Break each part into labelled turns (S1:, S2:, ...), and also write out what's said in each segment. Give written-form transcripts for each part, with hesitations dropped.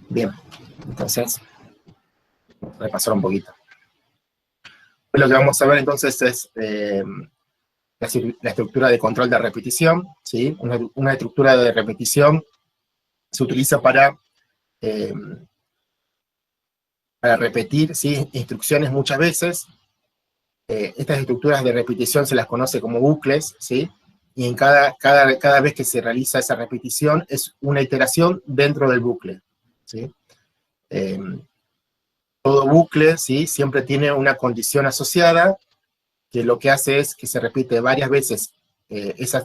S1: Bien, entonces, repasar un poquito. Lo que vamos a ver entonces es la estructura de control de repetición, ¿sí? Una estructura de repetición se utiliza para repetir, ¿sí?, instrucciones muchas veces. Estas estructuras de repetición se las conoce como bucles, ¿sí? Y en cada vez que se realiza esa repetición es una iteración dentro del bucle, ¿sí? Todo bucle, ¿sí?, siempre tiene una condición asociada, que lo que hace es que se repite varias veces esas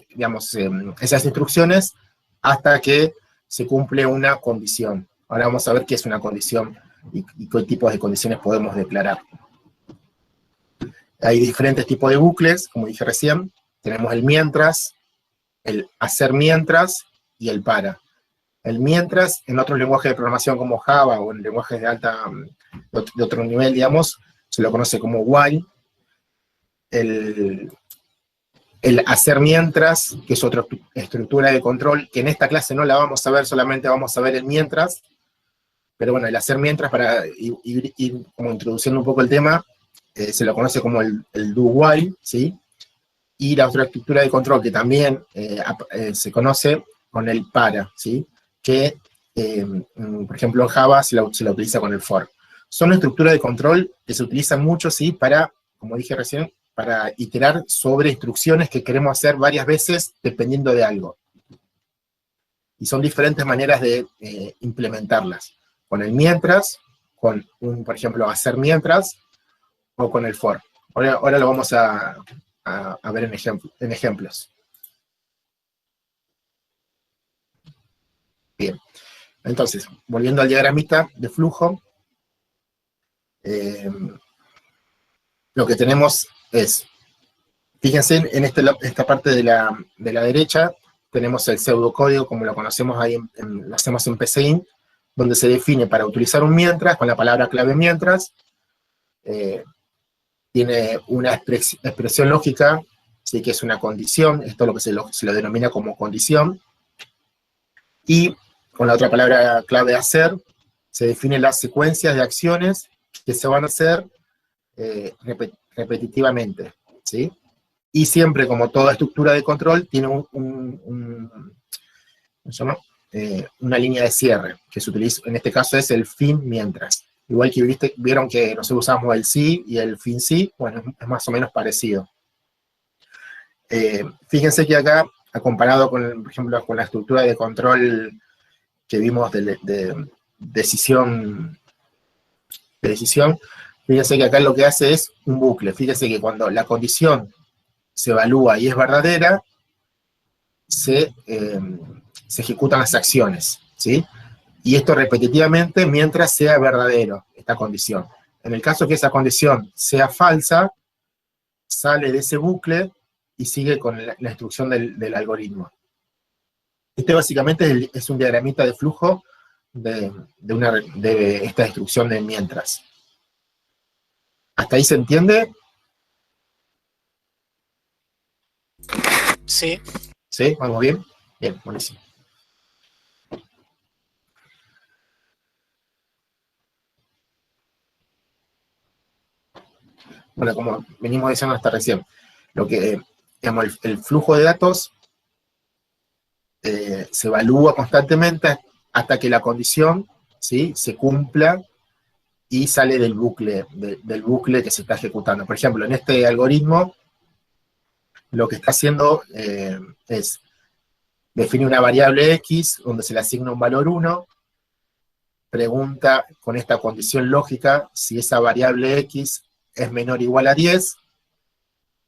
S1: instrucciones hasta que se cumple una condición. Ahora vamos a ver qué es una condición y qué tipos de condiciones podemos declarar. Hay diferentes tipos de bucles, como dije recién. Tenemos el mientras, el hacer mientras y el para. El mientras, en otros lenguajes de programación como Java o en lenguajes de otro nivel, digamos, se lo conoce como while. El hacer mientras, que es otra estructura de control, que en esta clase no la vamos a ver, solamente vamos a ver el mientras. Pero bueno, el hacer mientras, para ir como introduciendo un poco el tema, se lo conoce como el do while, ¿sí? Y la otra estructura de control que también se conoce con el para, ¿sí? Que, por ejemplo, en Java se la utiliza con el for. Son estructuras de control que se utilizan mucho, ¿sí?, para, como dije recién, para iterar sobre instrucciones que queremos hacer varias veces dependiendo de algo. Y son diferentes maneras de implementarlas. Con el mientras, con por ejemplo, hacer mientras, o con el for. Ahora lo vamos a ver en ejemplos. Bien. Entonces, volviendo al diagramita de flujo, lo que tenemos es, fíjense, en esta parte de la derecha, tenemos el pseudocódigo, como lo conocemos ahí, lo hacemos en PCInt, donde se define para utilizar un mientras, con la palabra clave mientras, tiene una expresión lógica, ¿sí?, que es una condición, esto es lo que se lo denomina como condición, y con la otra palabra clave hacer, se definen las secuencias de acciones que se van a hacer repetitivamente, ¿sí? Y siempre, como toda estructura de control, tiene una línea de cierre, que se utiliza, en este caso es el fin mientras. Igual que vieron que nosotros usamos el sí y el fin sí, bueno, es más o menos parecido. Fíjense que acá, comparado con, por ejemplo, con la estructura de control que vimos de decisión, fíjense que acá lo que hace es un bucle. Fíjense que cuando la condición se evalúa y es verdadera, se ejecutan las acciones, ¿sí? Y esto repetitivamente mientras sea verdadero, esta condición. En el caso que esa condición sea falsa, sale de ese bucle y sigue con la instrucción del algoritmo. Este básicamente es un diagramita de flujo de esta instrucción de mientras. ¿Hasta ahí se entiende?
S2: Sí.
S1: ¿Sí? ¿Vamos bien? Bien, buenísimo. Bueno, como venimos diciendo hasta recién, lo que, digamos, el flujo de datos se evalúa constantemente hasta que la condición, ¿sí?, se cumpla y sale del bucle que se está ejecutando. Por ejemplo, en este algoritmo, lo que está haciendo es definir una variable x, donde se le asigna un valor 1, pregunta con esta condición lógica si esa variable x es menor o igual a 10,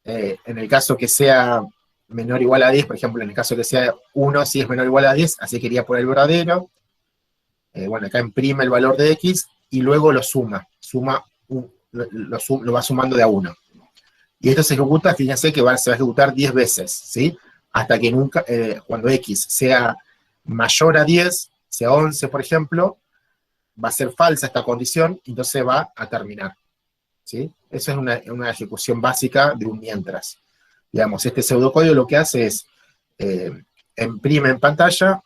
S1: en el caso que sea menor o igual a 10, por ejemplo, en el caso que sea 1, si es menor o igual a 10, así quería por el verdadero. Bueno, acá imprime el valor de x y luego lo suma. Lo va sumando de a 1. Y esto se ejecuta, fíjense que se va a ejecutar 10 veces, ¿sí? Hasta que nunca, cuando x sea mayor a 10, sea 11, por ejemplo, va a ser falsa esta condición, y entonces va a terminar, ¿sí? Eso es una ejecución básica de un mientras. Digamos, este pseudocódigo lo que hace es imprime en pantalla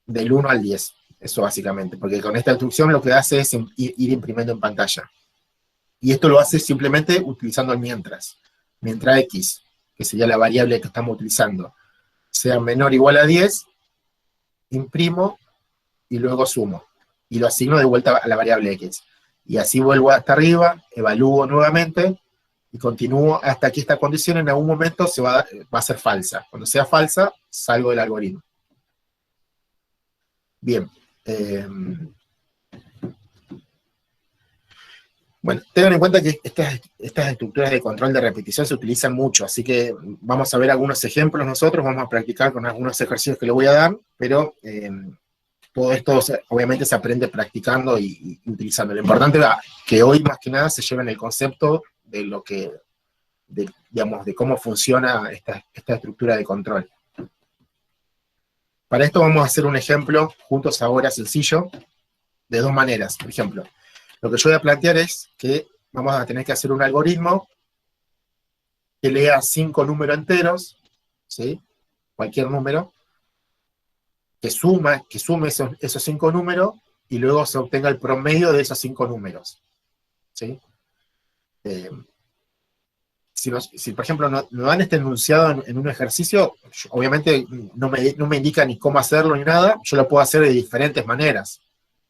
S1: del 1 al 10. Eso básicamente, porque con esta instrucción lo que hace es ir imprimiendo en pantalla. Y esto lo hace simplemente utilizando el mientras. Mientras x, que sería la variable que estamos utilizando, sea menor o igual a 10, imprimo y luego sumo. Y lo asigno de vuelta a la variable x. Y así vuelvo hasta arriba, evalúo nuevamente, y continúo hasta que esta condición en algún momento va a ser falsa. Cuando sea falsa, salgo del algoritmo. Bien. Bueno, tengan en cuenta que estas estructuras de control de repetición se utilizan mucho, así que vamos a ver algunos ejemplos nosotros, vamos a practicar con algunos ejercicios que les voy a dar, pero todo esto obviamente se aprende practicando y utilizando. Lo importante es que hoy más que nada se lleven el concepto de lo que, digamos, de cómo funciona esta estructura de control. Para esto vamos a hacer un ejemplo juntos ahora sencillo, de dos maneras. Por ejemplo, lo que yo voy a plantear es que vamos a tener que hacer un algoritmo que lea 5 números enteros, ¿sí? Cualquier número, que sume esos 5 números y luego se obtenga el promedio de esos 5 números, ¿sí? Si por ejemplo nos dan este enunciado en un ejercicio, obviamente no me indica ni cómo hacerlo ni nada, yo lo puedo hacer de diferentes maneras.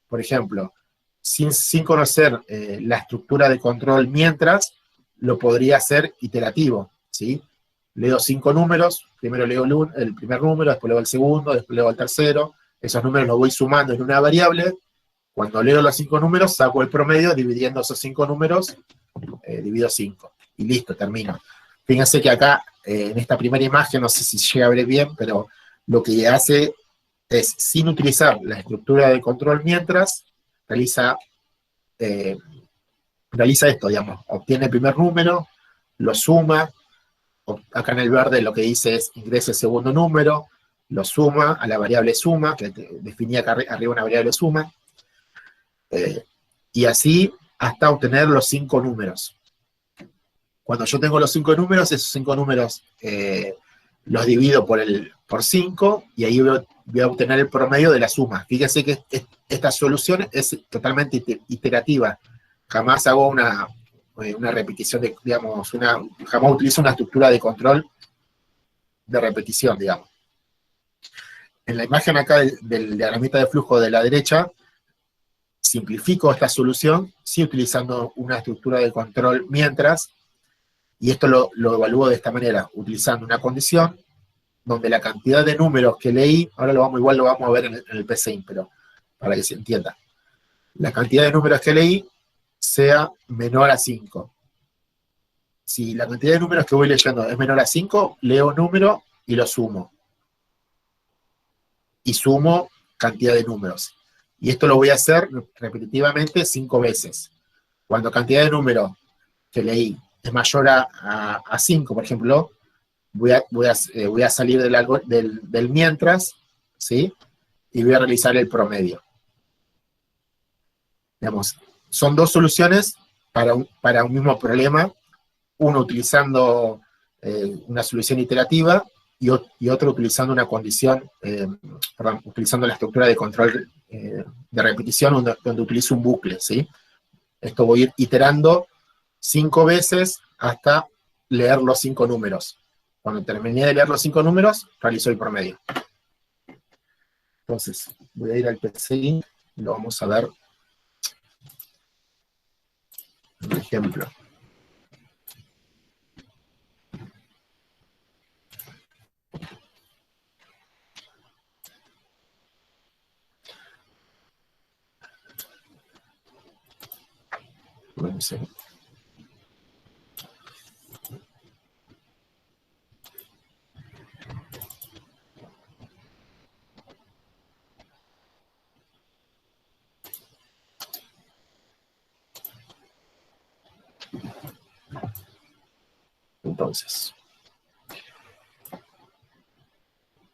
S1: Por ejemplo, sin conocer la estructura de control mientras, lo podría hacer iterativo, ¿sí? Leo 5 números, primero leo el primer número, después leo el segundo, después leo el tercero, esos números los voy sumando en una variable, cuando leo los 5 números, saco el promedio, dividiendo esos 5 números, divido 5, y listo, termino. Fíjense que acá, en esta primera imagen, no sé si llega a ver bien, pero lo que hace es, sin utilizar la estructura de control mientras, realiza esto, digamos, obtiene el primer número, lo suma, acá en el verde lo que dice es ingresa el segundo número, lo suma a la variable suma, que definía acá arriba una variable suma, y así hasta obtener los 5 números. Cuando yo tengo los 5 números, esos 5 números los divido por 5, y ahí voy a obtener el promedio de la suma. Fíjense que esta solución es totalmente iterativa. Jamás hago una repetición, digamos, jamás utilizo una estructura de control de repetición, digamos. En la imagen acá del diagramita de flujo de la derecha, simplifico esta solución, sí utilizando una estructura de control mientras, y esto lo evalúo de esta manera, utilizando una condición donde la cantidad de números que leí, ahora igual lo vamos a ver en el PCIN, pero para que se entienda, la cantidad de números que leí sea menor a 5. Si la cantidad de números que voy leyendo es menor a 5, leo número y lo sumo. Y sumo cantidad de números. Y esto lo voy a hacer repetitivamente 5 veces. Cuando cantidad de números que leí es mayor a 5, por ejemplo, voy a salir del mientras, ¿sí? Y voy a realizar el promedio. Digamos, son dos soluciones para un mismo problema, uno utilizando una solución iterativa y otro utilizando una condición, utilizando la estructura de control de repetición donde utilizo un bucle, ¿sí? Esto voy a ir iterando 5 veces hasta leer los 5 números. Cuando terminé de leer los 5 números, realizo el promedio. Entonces, voy a ir al PCI y lo vamos a ver en un ejemplo. Bueno, sí. Entonces,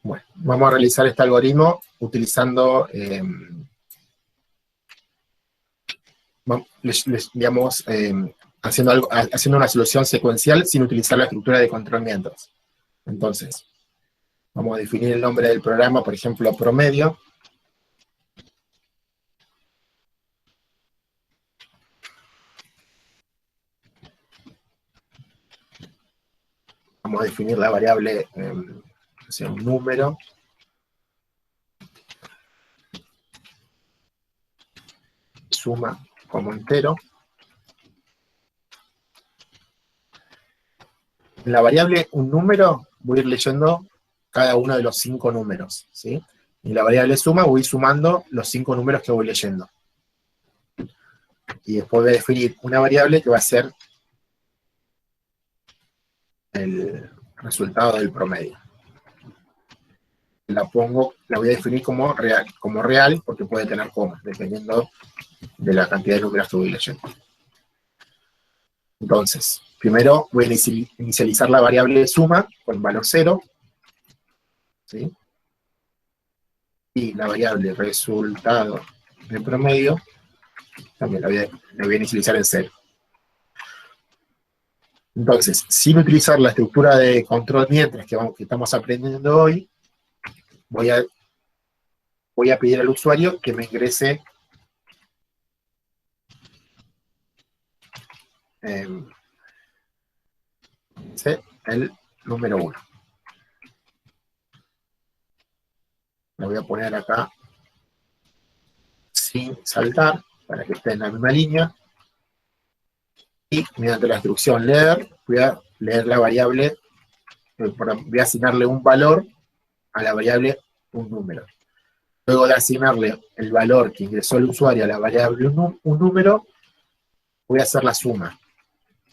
S1: bueno, vamos a realizar este algoritmo utilizando, digamos, haciendo una solución secuencial sin utilizar la estructura de control mientras. Entonces, vamos a definir el nombre del programa, por ejemplo, promedio. vamos a definir la variable, o sea, un número. Suma como entero. En la variable un número voy a ir leyendo cada uno de los 5 números, ¿sí? Y en la variable suma voy sumando los 5 números que voy leyendo. Y después voy a definir una variable que va a ser el resultado del promedio. La voy a definir como real porque puede tener comas, dependiendo de la cantidad de números que voy leyendo. Entonces, primero voy a inicializar la variable suma con valor 0, ¿sí? Y la variable resultado del promedio también la voy a inicializar en 0. Entonces, sin utilizar la estructura de control mientras que estamos aprendiendo hoy, voy a pedir al usuario que me ingrese el número 1. Lo voy a poner acá sin saltar para que esté en la misma línea. Y mediante la instrucción leer, voy a leer la variable, voy a asignarle un valor a la variable un número. Luego de asignarle el valor que ingresó el usuario a la variable un número, voy a hacer la suma,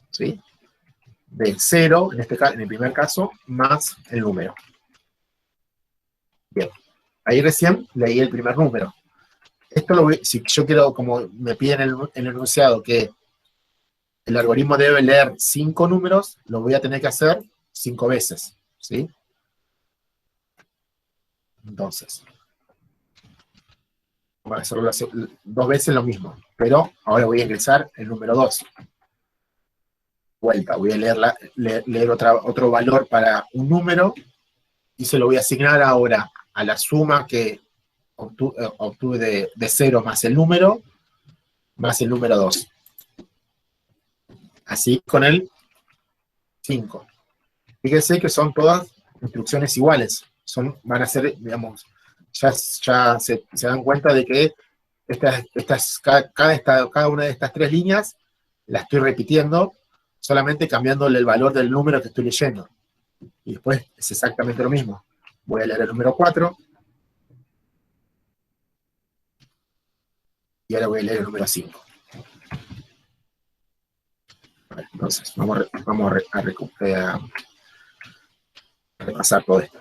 S1: ¿sí? De 0, en el primer caso, más el número. Bien, ahí recién leí el primer número. Esto si yo quiero, como me piden en el enunciado que el algoritmo debe leer 5 números, lo voy a tener que hacer 5 veces, ¿sí? Entonces, voy a hacerlo 2 veces lo mismo, pero ahora voy a ingresar el número 2. Vuelta, voy a leer otro valor para un número y se lo voy a asignar ahora a la suma que obtuve de 0 más el número 2. Así con el 5. Fíjense que son todas instrucciones iguales. Van a ser, digamos, ya se dan cuenta de que cada una de estas 3 líneas la estoy repitiendo, solamente cambiándole el valor del número que estoy leyendo. Y después es exactamente lo mismo. Voy a leer el número 4. Y ahora voy a leer el número 5. Entonces, vamos a repasar todo esto.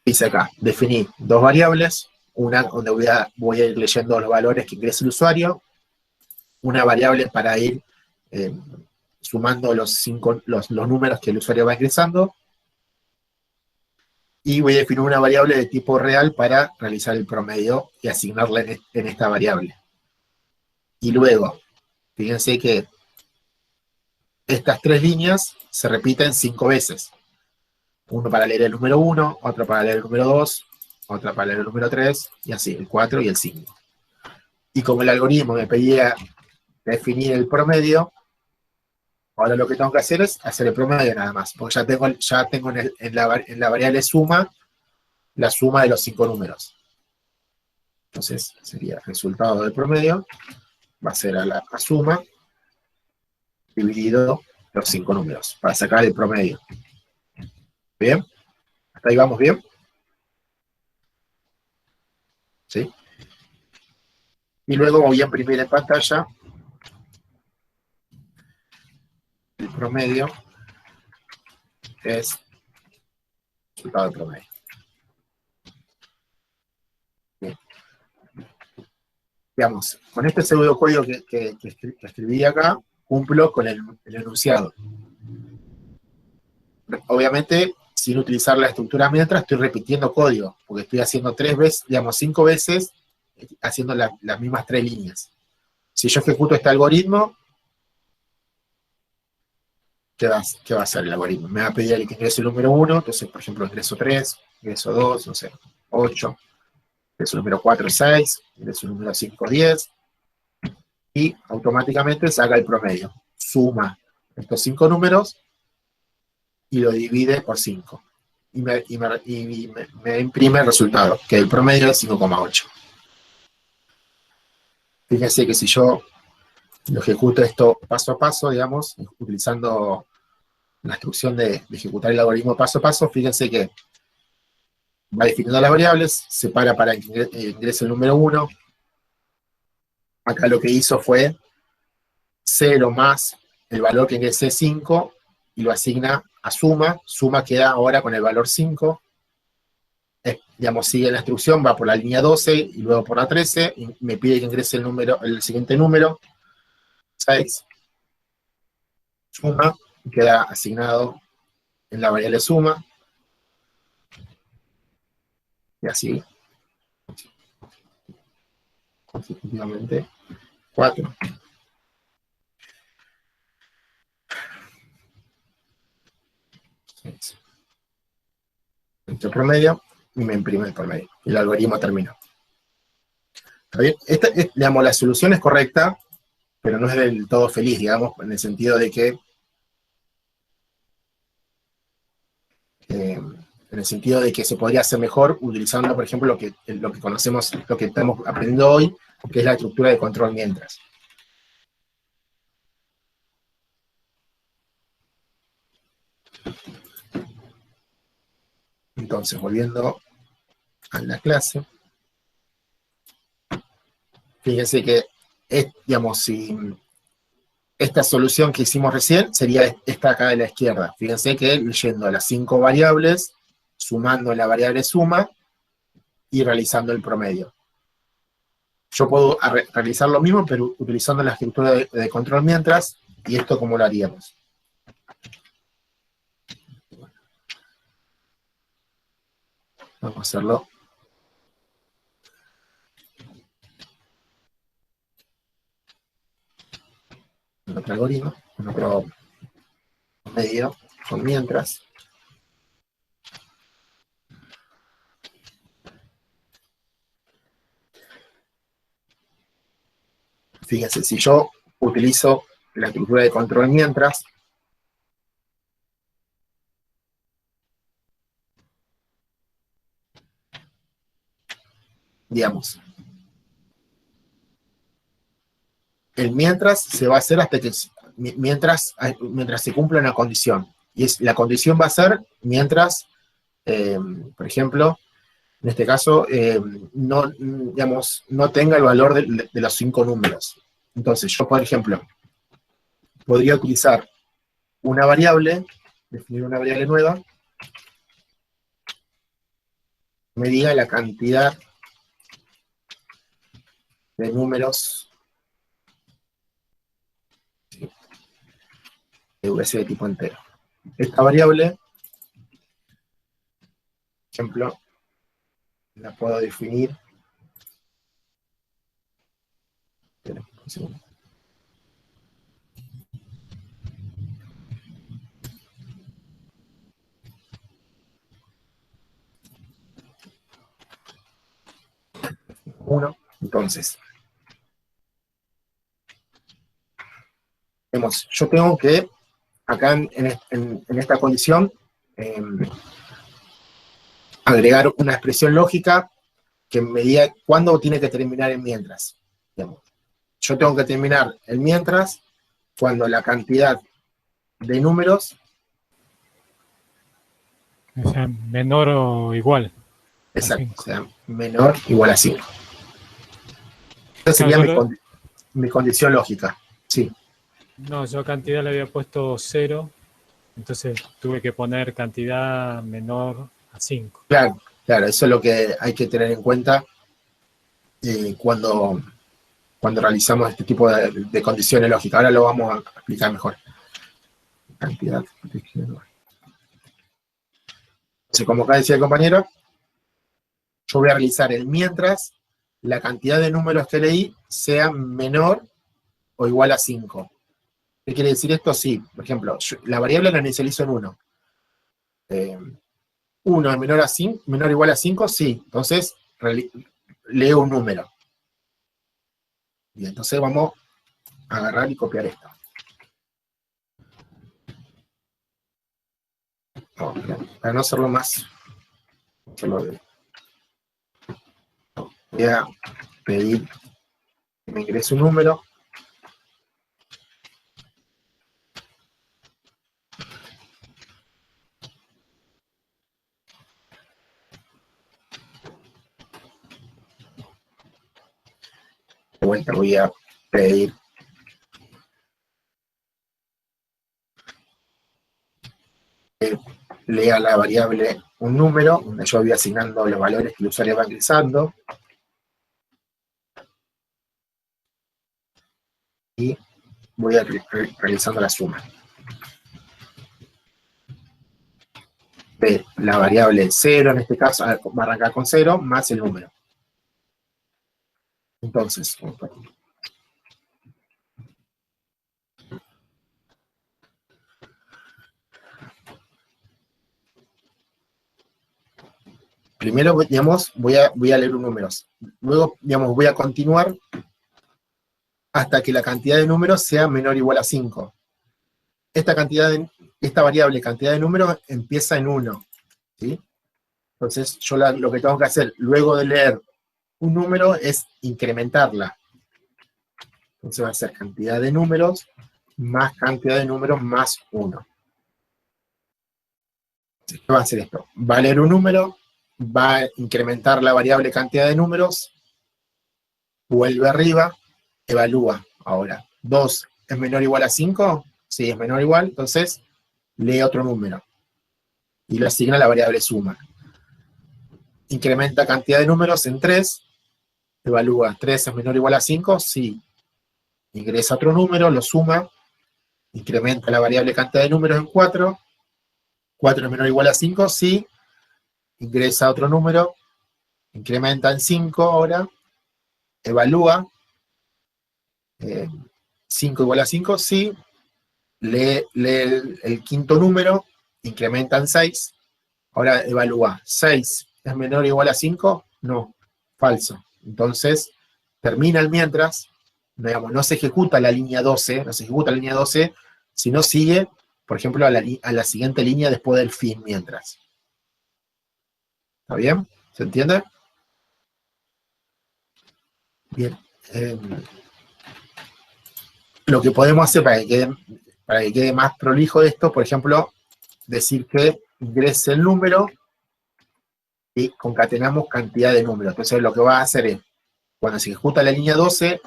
S1: Dice acá, definí 2 variables, una donde voy a ir leyendo los valores que ingresa el usuario, una variable para ir sumando los números que el usuario va ingresando, y voy a definir una variable de tipo real para realizar el promedio y asignarle en esta variable. Y luego, fíjense que estas 3 líneas se repiten 5 veces. Uno para leer el número 1, otro para leer el número 2, otra para leer el número 3, y así, el 4 y el 5. Y como el algoritmo me pedía definir el promedio, ahora lo que tengo que hacer es hacer el promedio nada más, porque ya tengo en la variable suma, la suma de los 5 números. Entonces, sería el resultado del promedio, va a ser a suma, dividido los 5 números, para sacar el promedio. ¿Bien? ¿Hasta ahí vamos bien? ¿Sí? Y luego voy a imprimir en pantalla el promedio, que es el resultado del promedio. Bien. Digamos, con este pseudocódigo que escribí acá, cumplo con el enunciado. Obviamente, sin utilizar la estructura mientras, estoy repitiendo código, porque estoy haciendo 3 veces, digamos, 5 veces, haciendo las mismas 3 líneas. Si yo ejecuto este algoritmo, ¿qué va a hacer el algoritmo? Me va a pedir que ingrese el número 1, entonces, por ejemplo, ingreso 3, ingreso 2, no sé, 8, ingreso el número 4, 6, ingreso el número 5, 10, y automáticamente saca el promedio. Suma estos 5 números y lo divide por 5. Y me imprime el resultado, que el promedio es 5,8. Fíjense que si yo lo ejecuto esto paso a paso, digamos, utilizando la instrucción de ejecutar el algoritmo paso a paso, fíjense que va definiendo las variables, separa para que ingrese el número 1. Acá lo que hizo fue 0 más el valor que ingresé 5 y lo asigna a suma. Suma queda ahora con el valor 5. Digamos, sigue la instrucción, va por la línea 12 y luego por la 13, y me pide que ingrese el siguiente número, 6. Suma, y queda asignado en la variable suma. Y así, consecutivamente, 4. Entre promedio, y me imprime el promedio. Y el algoritmo terminó. ¿Está bien? Digamos, la solución es correcta, pero no es del todo feliz, digamos, en el sentido de que se podría hacer mejor utilizando, por ejemplo, lo que conocemos, lo que estamos aprendiendo hoy, que es la estructura de control mientras. Entonces, volviendo a la clase, fíjense que, digamos, si esta solución que hicimos recién sería esta acá de la izquierda. Fíjense que leyendo las 5 variables, sumando la variable suma y realizando el promedio. Yo puedo realizar lo mismo, pero utilizando la estructura de control mientras, y esto cómo lo haríamos. Vamos a hacerlo en otro algoritmo, en otro medio, con mientras. Fíjense, si yo utilizo la estructura de control mientras, digamos, el mientras se va a hacer hasta que mientras se cumpla una condición. Y la condición va a ser mientras, por ejemplo, en este caso, no tenga el valor de los 5 números. Entonces, yo, por ejemplo, podría utilizar una variable, definir una variable nueva, me diga la cantidad de números de US de tipo entero. Esta variable, por ejemplo, la puedo definir. Un segundo. Entonces, yo tengo que, acá en esta condición, agregar una expresión lógica que me diga cuándo tiene que terminar el mientras. Digamos, yo tengo que terminar el mientras cuando la cantidad de números
S2: o sea, menor o igual.
S1: Exacto, o sea, menor o igual a 5. Esa sería mi condición lógica. Sí.
S2: No, yo cantidad le había puesto 0, entonces tuve que poner cantidad menor a 5.
S1: Claro, eso es lo que hay que tener en cuenta cuando realizamos este tipo de condiciones lógicas. Ahora lo vamos a explicar mejor. Cantidad. Entonces, como acá decía el compañero, yo voy a realizar el mientras la cantidad de números que leí sea menor o igual a 5. ¿Qué quiere decir esto? Sí, por ejemplo, la variable la inicializo en 1. 1 es menor o igual a 5, sí. Entonces, leo un número. Y entonces vamos a agarrar y copiar esto. Para no hacerlo más, voy a pedir que me ingrese un número. De vuelta voy a pedir que lea la variable un número, donde yo voy asignando los valores que el usuario va ingresando. Y voy a realizando la suma de la variable 0, en este caso va a arrancar con 0, más el número. Entonces, primero, digamos, voy a leer los números. Luego, digamos, voy a continuar hasta que la cantidad de números sea menor o igual a 5. Esta variable cantidad de números empieza en 1, ¿sí? Entonces, yo lo que tengo que hacer luego de leer un número es incrementarla. Entonces va a ser cantidad de números más cantidad de números más 1. ¿Qué va a hacer esto? Va a leer un número, va a incrementar la variable cantidad de números, vuelve arriba, evalúa. Ahora, 2 es menor o igual a 5, sí, es menor o igual, entonces lee otro número y lo asigna a la variable suma. Incrementa cantidad de números en 3, evalúa, 3 es menor o igual a 5, sí. Ingresa otro número, lo suma, incrementa la variable cantidad de números en 4, 4 es menor o igual a 5, sí. Ingresa otro número, incrementa en 5 ahora, evalúa, 5 igual a 5, sí. Lee el quinto número, incrementa en 6, ahora evalúa, 6 es menor o igual a 5, no, falso. Entonces, termina el mientras, digamos, no se ejecuta la línea 12, sino sigue, por ejemplo, a la siguiente línea después del fin mientras. ¿Está bien? ¿Se entiende? Bien. Lo que podemos hacer para que quede más prolijo esto, por ejemplo, decir que ingrese el número y concatenamos cantidad de números. Entonces lo que va a hacer es, cuando se ejecuta la línea 12,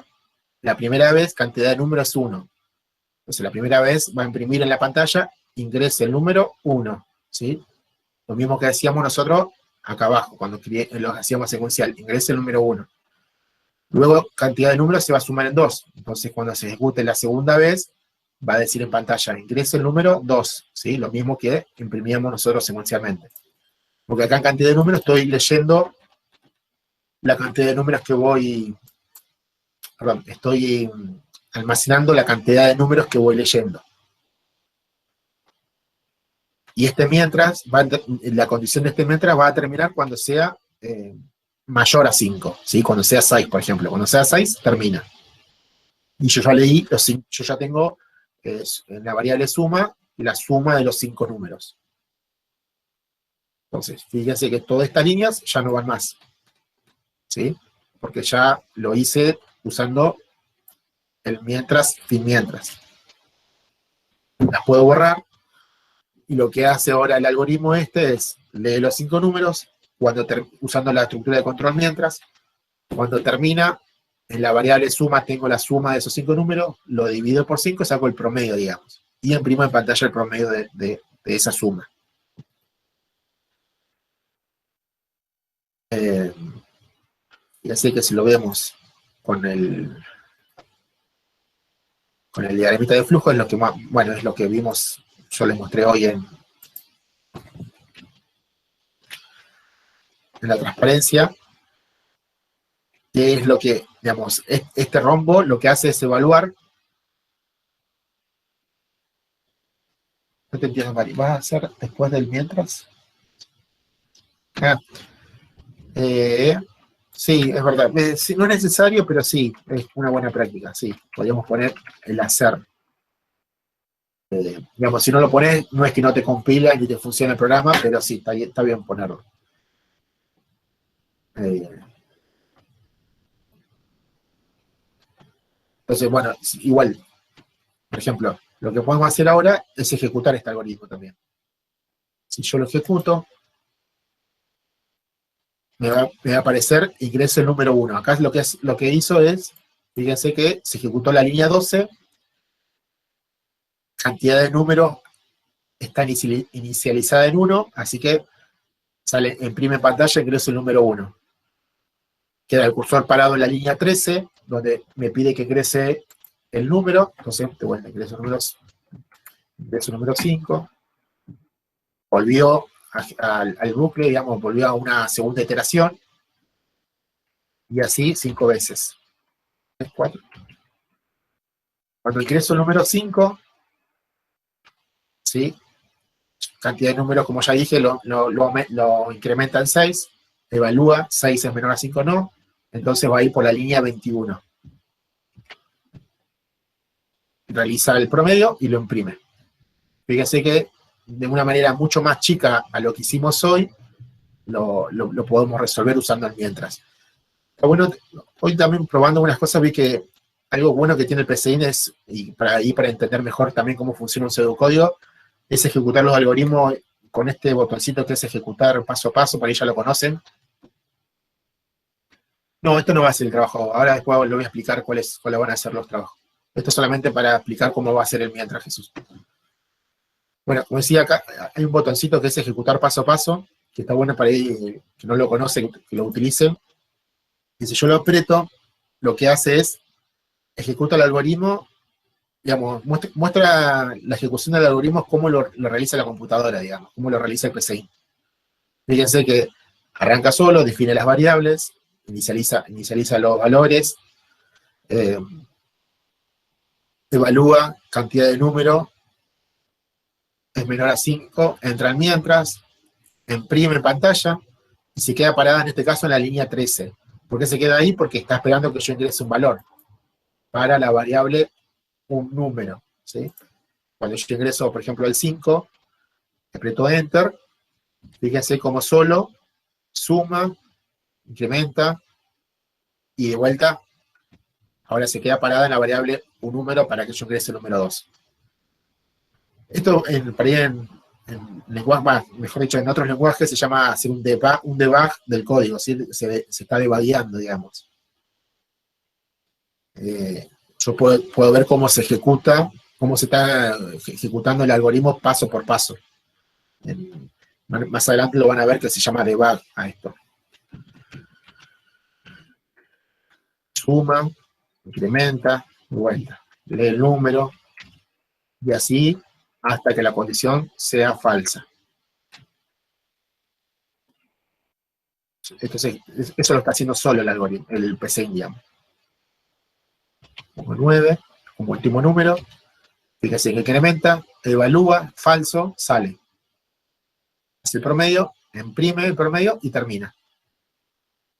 S1: la primera vez cantidad de números es 1. Entonces la primera vez va a imprimir en la pantalla, ingrese el número 1, ¿sí? Lo mismo que hacíamos nosotros acá abajo, cuando lo hacíamos secuencial, ingrese el número 1. Luego cantidad de números se va a sumar en 2. Entonces cuando se ejecute la segunda vez, va a decir en pantalla, ingrese el número 2, ¿sí? Lo mismo que imprimíamos nosotros secuencialmente. Porque acá en cantidad de números estoy leyendo la cantidad de números que estoy almacenando la cantidad de números que voy leyendo. Y mientras, la condición de mientras va a terminar cuando sea mayor a 5, ¿sí? Cuando sea 6, por ejemplo. Cuando sea 6, termina. Y yo ya leí, yo ya tengo en la variable suma, la suma de los 5 números. Entonces, fíjense que todas estas líneas ya no van más, ¿sí? Porque ya lo hice usando el mientras, fin mientras. Las puedo borrar, y lo que hace ahora el algoritmo es, lee los 5 números, usando la estructura de control mientras, cuando termina, en la variable suma tengo la suma de esos 5 números, lo divido por 5 y saco el promedio, digamos. Y imprimo en pantalla el promedio de esa suma. Y así que si lo vemos con el diagramita de flujo, es lo que más, bueno, es lo que vimos, yo les mostré hoy en la transparencia, que es lo que, digamos, este rombo lo que hace es evaluar. No te entiendo, Mari, ¿vas a hacer después del mientras? Sí, es verdad. No es necesario, pero sí, es una buena práctica, sí. Podríamos poner el hacer. Digamos, si no lo pones, no es que no te compila ni te funciona el programa, pero sí, está bien ponerlo. Entonces, bueno, igual, por ejemplo, lo que podemos hacer ahora es ejecutar este algoritmo también. Si yo lo ejecuto, me va a aparecer ingreso el número 1. Acá lo que hizo es, fíjense que se ejecutó la línea 12, cantidad de números está inicializada en 1, así que sale, imprime en pantalla, ingreso el número 1. Queda el cursor parado en la línea 13, donde me pide que ingrese el número, entonces, bueno, ingreso número 5, volvió al bucle, digamos, volvió a una segunda iteración, y así 5 veces. 4. Cuando ingreso el número 5, ¿sí? Cantidad de números, como ya dije, lo incrementa en 6, evalúa, 6 es menor a 5 no, entonces va a ir por la línea 21. Realiza el promedio y lo imprime. Fíjense que de una manera mucho más chica a lo que hicimos hoy, lo podemos resolver usando el mientras. Pero bueno, hoy también probando unas cosas vi que algo bueno que tiene el PCIN es, y para entender mejor también cómo funciona un pseudocódigo, es ejecutar los algoritmos con este botoncito que es ejecutar paso a paso, por ahí ya lo conocen. No, esto no va a ser el trabajo. Ahora después le voy a explicar cuáles van a ser los trabajos. Esto es solamente para explicar cómo va a ser el mientras, Jesús. Bueno, como decía acá, hay un botoncito que es ejecutar paso a paso, que está bueno para ahí que no lo conocen, que lo utilicen. Y si yo lo aprieto, lo que hace es ejecuta el algoritmo, digamos, muestra la ejecución del algoritmo, cómo lo realiza la computadora, digamos, cómo lo realiza el PCI. Fíjense que arranca solo, define las variables, inicializa los valores, eh, evalúa cantidad de número, es menor a 5, entra en mientras, imprime en pantalla y se queda parada en este caso en la línea 13. ¿Por qué se queda ahí? Porque está esperando que yo ingrese un valor para la variable un número, ¿sí? Cuando yo ingreso, por ejemplo, el 5, aprieto Enter, fíjense cómo solo suma, incrementa y de vuelta, ahora se queda parada en la variable un número para que yo ingrese el número 2. Esto en lenguajes más, mejor dicho, en otros lenguajes se llama hacer un debug del código, ¿sí? Se está debugueando, digamos. Yo puedo ver cómo se ejecuta, cómo se está ejecutando el algoritmo paso por paso. Más adelante lo van a ver que se llama debug a esto. Suma, incrementa, vuelta, lee el número, y así hasta que la condición sea falsa. Entonces, eso lo está haciendo solo el algoritmo, el PC, digamos. Como 9, como último número, fíjese que incrementa, evalúa, falso, sale. Hace el promedio, imprime el promedio y termina.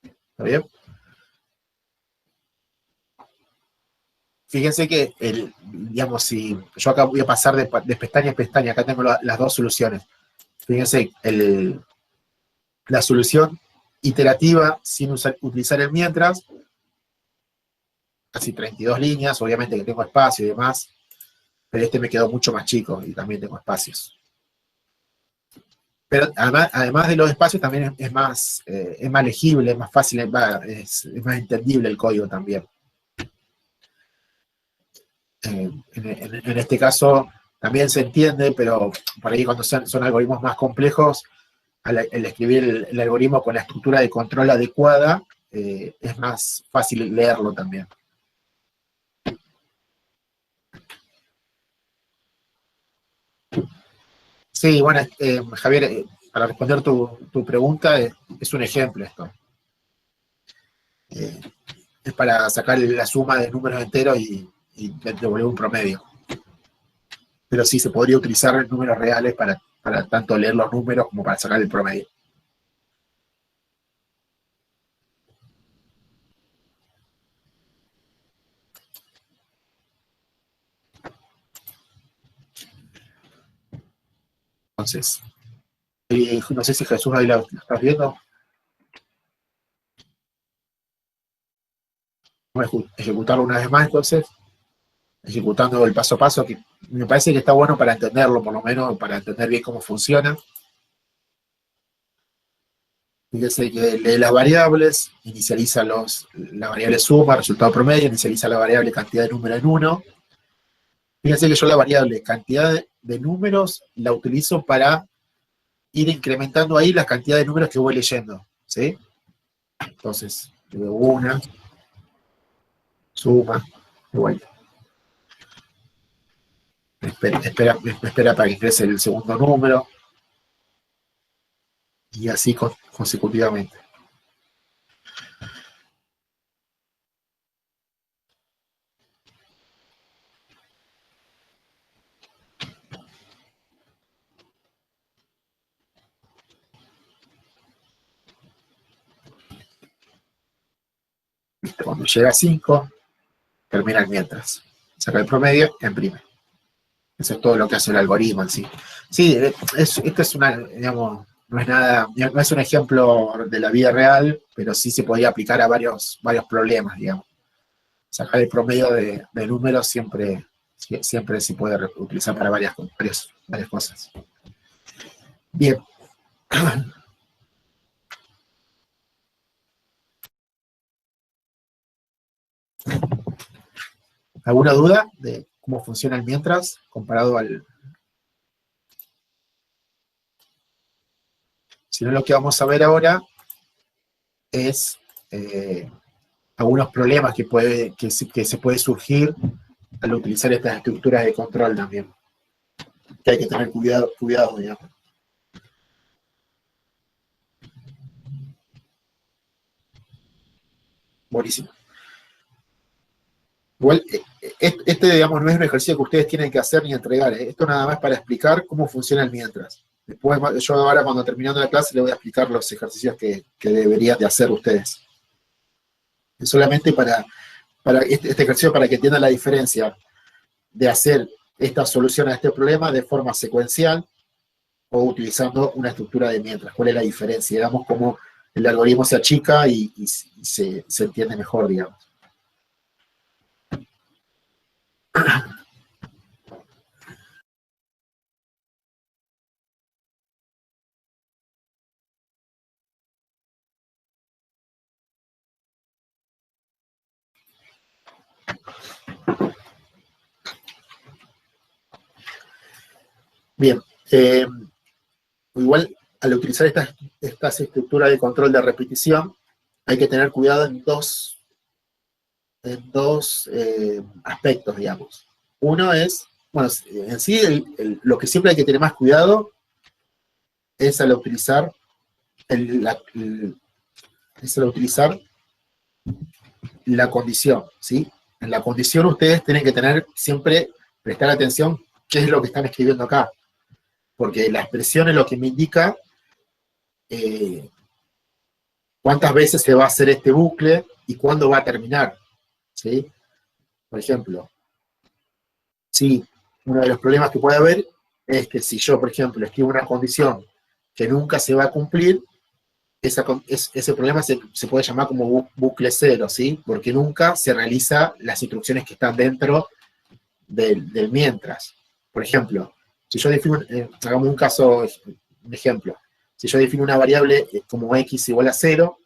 S1: ¿Está bien? Fíjense que, digamos, si yo acá voy a pasar de pestaña a pestaña, acá tengo las dos soluciones. Fíjense, la solución iterativa sin utilizar el mientras, casi 32 líneas, obviamente que tengo espacio y demás, pero este me quedó mucho más chico y también tengo espacios. Pero además de los espacios también es más legible, es más fácil, es más entendible el código también. En este caso también se entiende, pero por ahí cuando son algoritmos más complejos, al escribir el algoritmo con la estructura de control adecuada, es más fácil leerlo también. Sí, bueno, Javier, para responder tu pregunta, es un ejemplo esto. Eh, es para sacar la suma de números enteros y devolver un promedio. Pero sí, se podría utilizar números reales para tanto leer los números como para sacar el promedio. Entonces, no sé si Jesús ahí lo estás viendo. Vamos a ejecutarlo una vez más, entonces, ejecutando el paso a paso, que me parece que está bueno para entenderlo, por lo menos, para entender bien cómo funciona. Fíjese que lee las variables, inicializa la variable suma, resultado promedio, inicializa la variable cantidad de número en 1. Fíjense que yo la variable cantidad de números la utilizo para ir incrementando ahí la cantidad de números que voy leyendo, ¿sí? Entonces, luego una, suma, de vuelta. Me espera para que ingrese el segundo número, y así consecutivamente. Cuando llega a 5, termina el mientras. Saca el promedio, imprime. Eso es todo lo que hace el algoritmo en sí. Sí, esto es una, digamos, no es nada, no es un ejemplo de la vida real, pero sí se podía aplicar a varios problemas, digamos. Sacar el promedio de números siempre se puede utilizar para varias cosas. Bien. ¿Alguna duda de cómo funciona el mientras comparado al... Si no, lo que vamos a ver ahora es algunos problemas que se puede surgir al utilizar estas estructuras de control también. Que hay que tener cuidado, digamos. Buenísimo. Igual, digamos, no es un ejercicio que ustedes tienen que hacer ni entregar. Esto nada más para explicar cómo funciona el mientras. Después, yo ahora, cuando terminando la clase, les voy a explicar los ejercicios que deberían de hacer ustedes. Es solamente para este ejercicio, para que entiendan la diferencia de hacer esta solución a este problema de forma secuencial o utilizando una estructura de mientras. ¿Cuál es la diferencia? Digamos, cómo el algoritmo se achica y se entiende mejor, digamos. Bien, igual al utilizar estas estructuras de control de repetición, hay que tener cuidado en dos aspectos, digamos. Uno es, bueno, en sí lo que siempre hay que tener más cuidado es al utilizar la condición, ¿sí? En la condición ustedes tienen que siempre prestar atención qué es lo que están escribiendo acá, porque la expresión es lo que me indica cuántas veces se va a hacer este bucle y cuándo va a terminar, ¿sí? Por ejemplo, si uno de los problemas que puede haber es que si yo, por ejemplo, escribo una condición que nunca se va a cumplir, ese problema se puede llamar como bucle cero, ¿sí? Porque nunca se realizan las instrucciones que están dentro del mientras. Por ejemplo, si yo defino, hagamos un ejemplo, si yo defino una variable como x igual a 0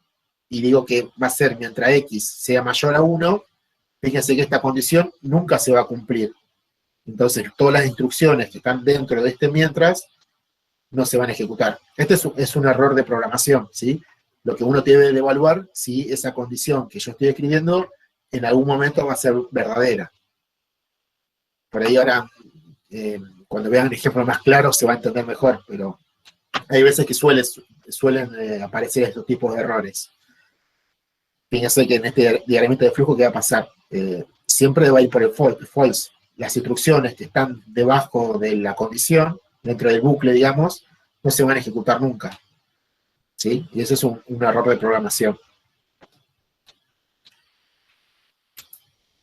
S1: y digo que va a ser mientras x sea mayor a 1, fíjense que esta condición nunca se va a cumplir. Entonces, todas las instrucciones que están dentro de este mientras no se van a ejecutar. Este es un error de programación, ¿sí? Lo que uno debe de evaluar si esa condición que yo estoy escribiendo en algún momento va a ser verdadera. Por ahí ahora, cuando vean un ejemplo más claro, se va a entender mejor, pero hay veces que suelen aparecer estos tipos de errores. Fíjense que en este diagrama de flujo, ¿qué va a pasar? Siempre va a ir por el false. Las instrucciones que están debajo de la condición, dentro del bucle, digamos, no se van a ejecutar nunca, ¿sí? Y ese es un error de programación.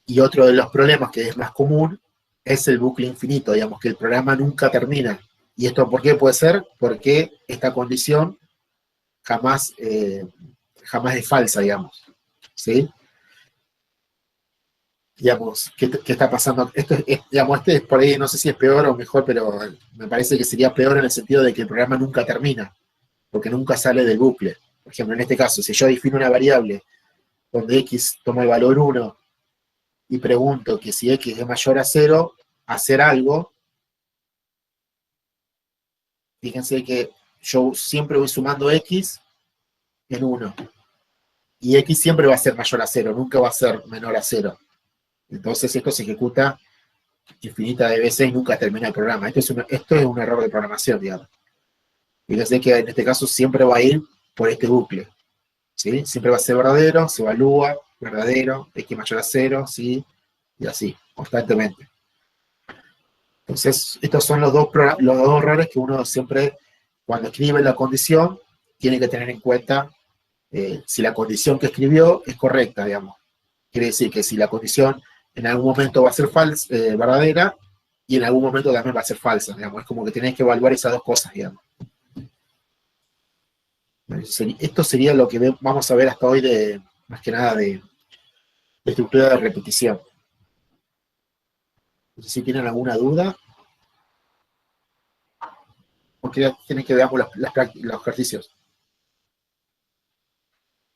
S1: Y otro de los problemas que es más común es el bucle infinito, digamos, que el programa nunca termina ¿Y esto por qué puede ser? Porque esta condición jamás, jamás es falsa, digamos. ¿Sí? Digamos, ¿qué está pasando? Digamos, este es por ahí, no sé si es peor o mejor, pero me parece que sería peor en el sentido de que el programa nunca termina, porque nunca sale del bucle. Por ejemplo, en este caso, si yo defino una variable donde x toma el valor 1 y pregunto que si x es mayor a 0, hacer algo, fíjense que yo siempre voy sumando x en 1, y x siempre va a ser mayor a 0, nunca va a ser menor a 0. Entonces esto se ejecuta infinita de veces y nunca termina el programa. Esto es un error de programación, digamos. Fíjense que en este caso siempre va a ir por este bucle, ¿sí? Siempre va a ser verdadero, se evalúa, verdadero, x mayor a 0, ¿sí? Y así, constantemente. Entonces, estos son los dos errores que uno siempre, cuando escribe la condición, tiene que tener en cuenta si la condición que escribió es correcta, digamos. Quiere decir que si la condición en algún momento va a ser verdadera, y en algún momento también va a ser falsa, digamos. Es como que tenés que evaluar esas dos cosas, digamos. Esto sería lo que vamos a ver hasta hoy más que nada, de estructura de repetición. No sé si tienen alguna duda, o tienen que veamos los ejercicios.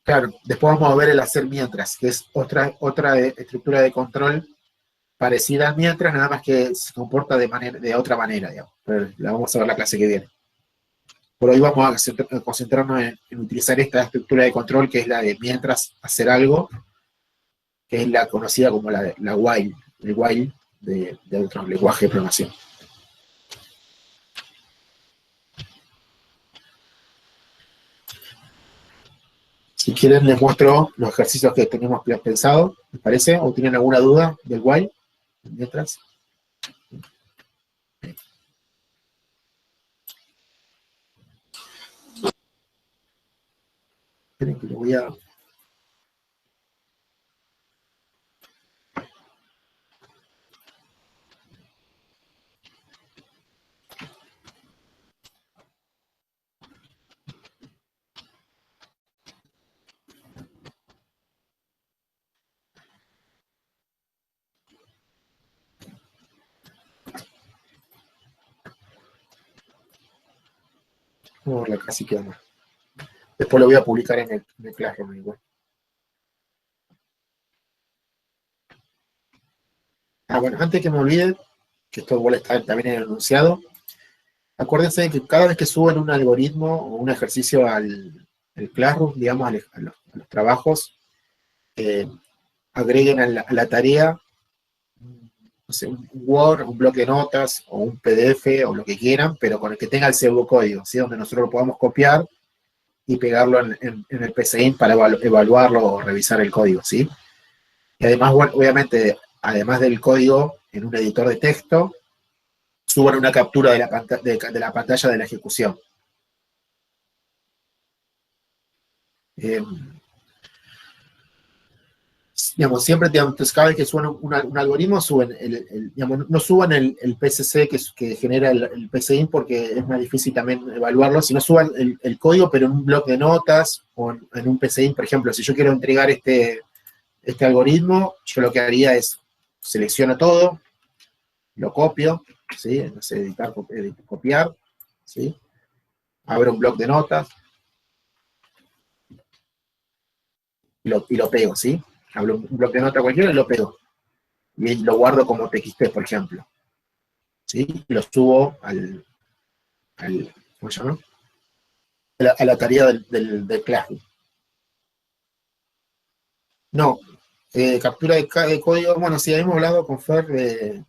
S1: Claro, después vamos a ver el hacer mientras, que es otra estructura de control parecida al mientras, nada más que se comporta de otra manera, digamos. Pero la vamos a ver la clase que viene. Por hoy vamos a concentrarnos en utilizar esta estructura de control, que es la de mientras hacer algo, que es la conocida como la while, el while de otros lenguajes de programación. Si quieren les muestro los ejercicios que tenemos pensado, ¿les parece? ¿O tienen alguna duda del while? Mientras. Esperen que lo voy a... Vamos a verla casi queda más. Después lo voy a publicar en el Classroom igual. Bueno, antes que me olvide, que esto igual está también en el enunciado, acuérdense de que cada vez que suben un algoritmo o un ejercicio al Classroom, digamos, a los trabajos, agreguen a la tarea, no sé, un Word, un bloque de notas o un PDF o lo que quieran, pero con el que tenga el pseudocódigo, ¿sí? Donde nosotros lo podamos copiar y pegarlo en el PCInt para evaluarlo o revisar el código, ¿sí? Y además, bueno, obviamente, además del código en un editor de texto, suban una captura de la pantalla de la ejecución. Digamos, siempre, digamos, cada vez que suban un algoritmo, suben digamos, no suban el PCC que genera el PCInt, porque es más difícil también evaluarlo, sino suban el código, pero en un bloc de notas o en un PCInt. Por ejemplo, si yo quiero entregar este algoritmo, yo lo que haría es selecciono todo, lo copio, ¿sí? No sé, editar, copiar, ¿sí? Abro un bloc de notas y lo pego, ¿sí? Abro un bloc de notas cualquiera y lo pego. Y lo guardo como TXT, por ejemplo, ¿sí? Y lo subo ¿cómo se llama? A la tarea del Classroom. No, captura de código, bueno, sí, habíamos hablado con Fer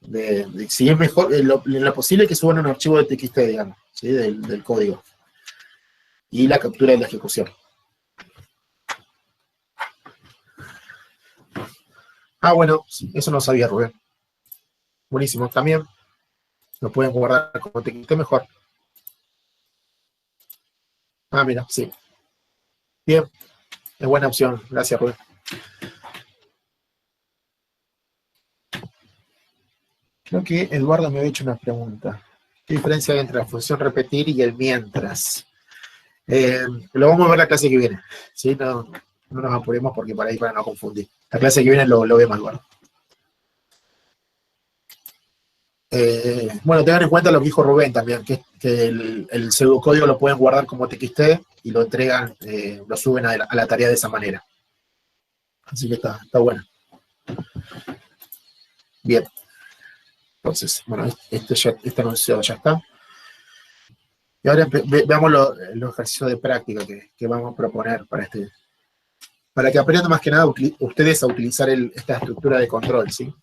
S1: de si es mejor, en lo posible que suban un archivo de TXT, digamos, ¿sí? Del código. Y la captura de la ejecución. Bueno, sí, eso no sabía, Rubén. Buenísimo, también lo pueden guardar como TXT mejor. Mira, sí. Bien, es buena opción. Gracias, Rubén. Creo que Eduardo me había hecho una pregunta. ¿Qué diferencia hay entre la función repetir y el mientras? Lo vamos a ver la clase que viene, ¿sí? No nos apuremos porque para no confundir. La clase que viene lo vemos, Eduardo. Bueno, tengan en cuenta lo que dijo Rubén también, que el pseudocódigo lo pueden guardar como TXT y lo entregan, lo suben a la tarea de esa manera. Así que está bueno. Bien. Entonces, bueno, este enunciado ya está. Y ahora veamos los ejercicios de práctica que vamos a proponer para que aprendan más que nada ustedes a utilizar esta estructura de control, ¿sí?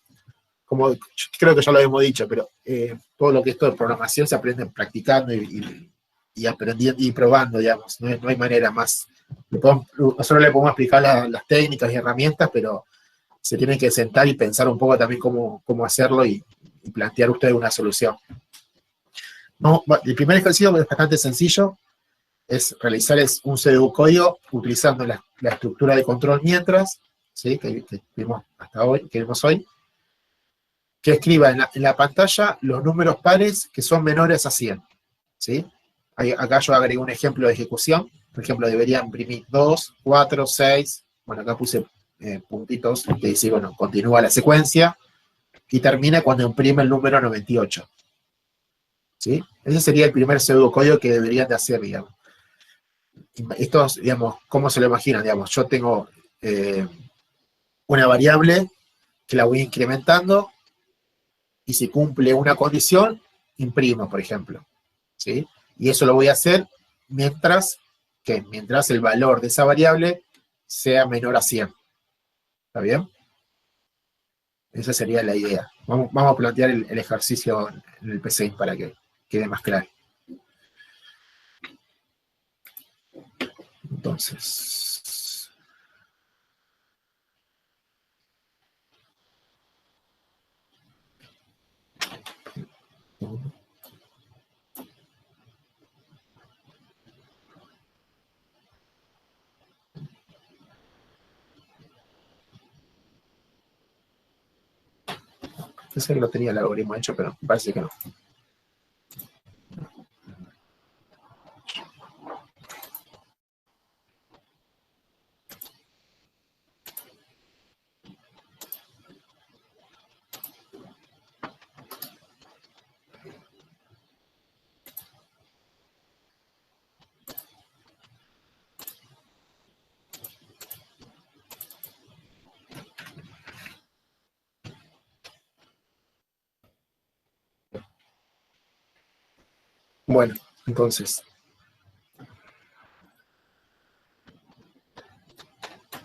S1: Como creo que ya lo hemos dicho, pero todo lo que esto de programación se aprende practicando y aprendiendo y probando, digamos. No hay manera más. Nosotros le podemos explicar las técnicas y herramientas, pero se tienen que sentar y pensar un poco también cómo hacerlo y plantear ustedes una solución. No, el primer ejercicio es bastante sencillo, es realizar un pseudocódigo utilizando la estructura de control mientras, ¿sí? que vimos hasta hoy, que vimos hoy, que escriba en la pantalla los números pares que son menores a 100. ¿Sí? Acá yo agregué un ejemplo de ejecución. Por ejemplo, debería imprimir 2, 4, 6. Bueno, acá puse puntitos que dice, bueno, continúa la secuencia y termina cuando imprime el número 98. ¿Sí? Ese sería el primer pseudocódigo que deberían de hacer, digamos. Estos, digamos, ¿cómo se lo imaginan? Digamos, yo tengo una variable que la voy incrementando y si cumple una condición, imprimo, por ejemplo. ¿Sí? Y eso lo voy a hacer mientras el valor de esa variable sea menor a 100. ¿Está bien? Esa sería la idea. Vamos a plantear el ejercicio en el PC para que quede más claro. Entonces... Pensé que lo tenía el algoritmo hecho, pero parece que no. Bueno, entonces,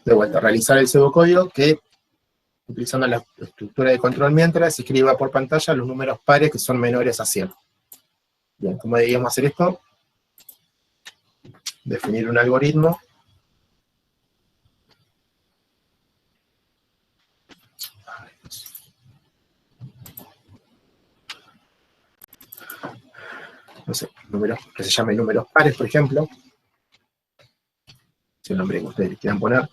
S1: de vuelta, realizar el pseudocódigo que, utilizando la estructura de control mientras, escriba por pantalla los números pares que son menores a 100. Bien, ¿cómo deberíamos hacer esto? Definir un algoritmo. No sé, números que se llame números pares, por ejemplo. Es el nombre que ustedes quieran poner.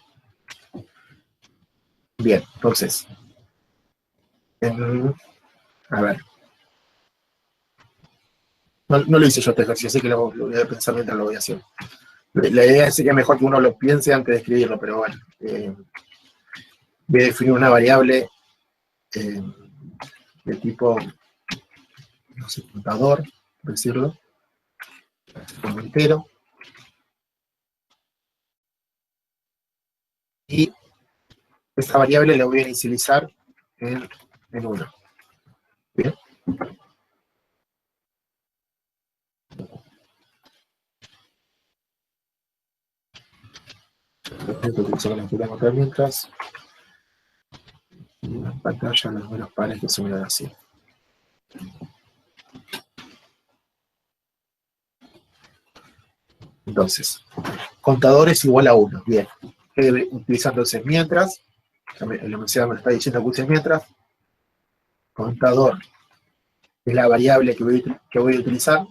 S1: Bien, entonces, a ver. No lo hice yo este ejercicio, así que lo voy a pensar mientras lo voy haciendo. La idea es que es mejor que uno lo piense antes de escribirlo, pero bueno. Voy a definir una variable de tipo, no sé, contador, por decirlo, como entero. Y esta variable la voy a inicializar en 1. Bien. Mientras en pantalla los números pares que se miran así. Entonces, contador es igual a 1. Bien. Utilizando entonces mientras, el enunciado me está diciendo que use mientras, contador es la variable que voy a utilizar.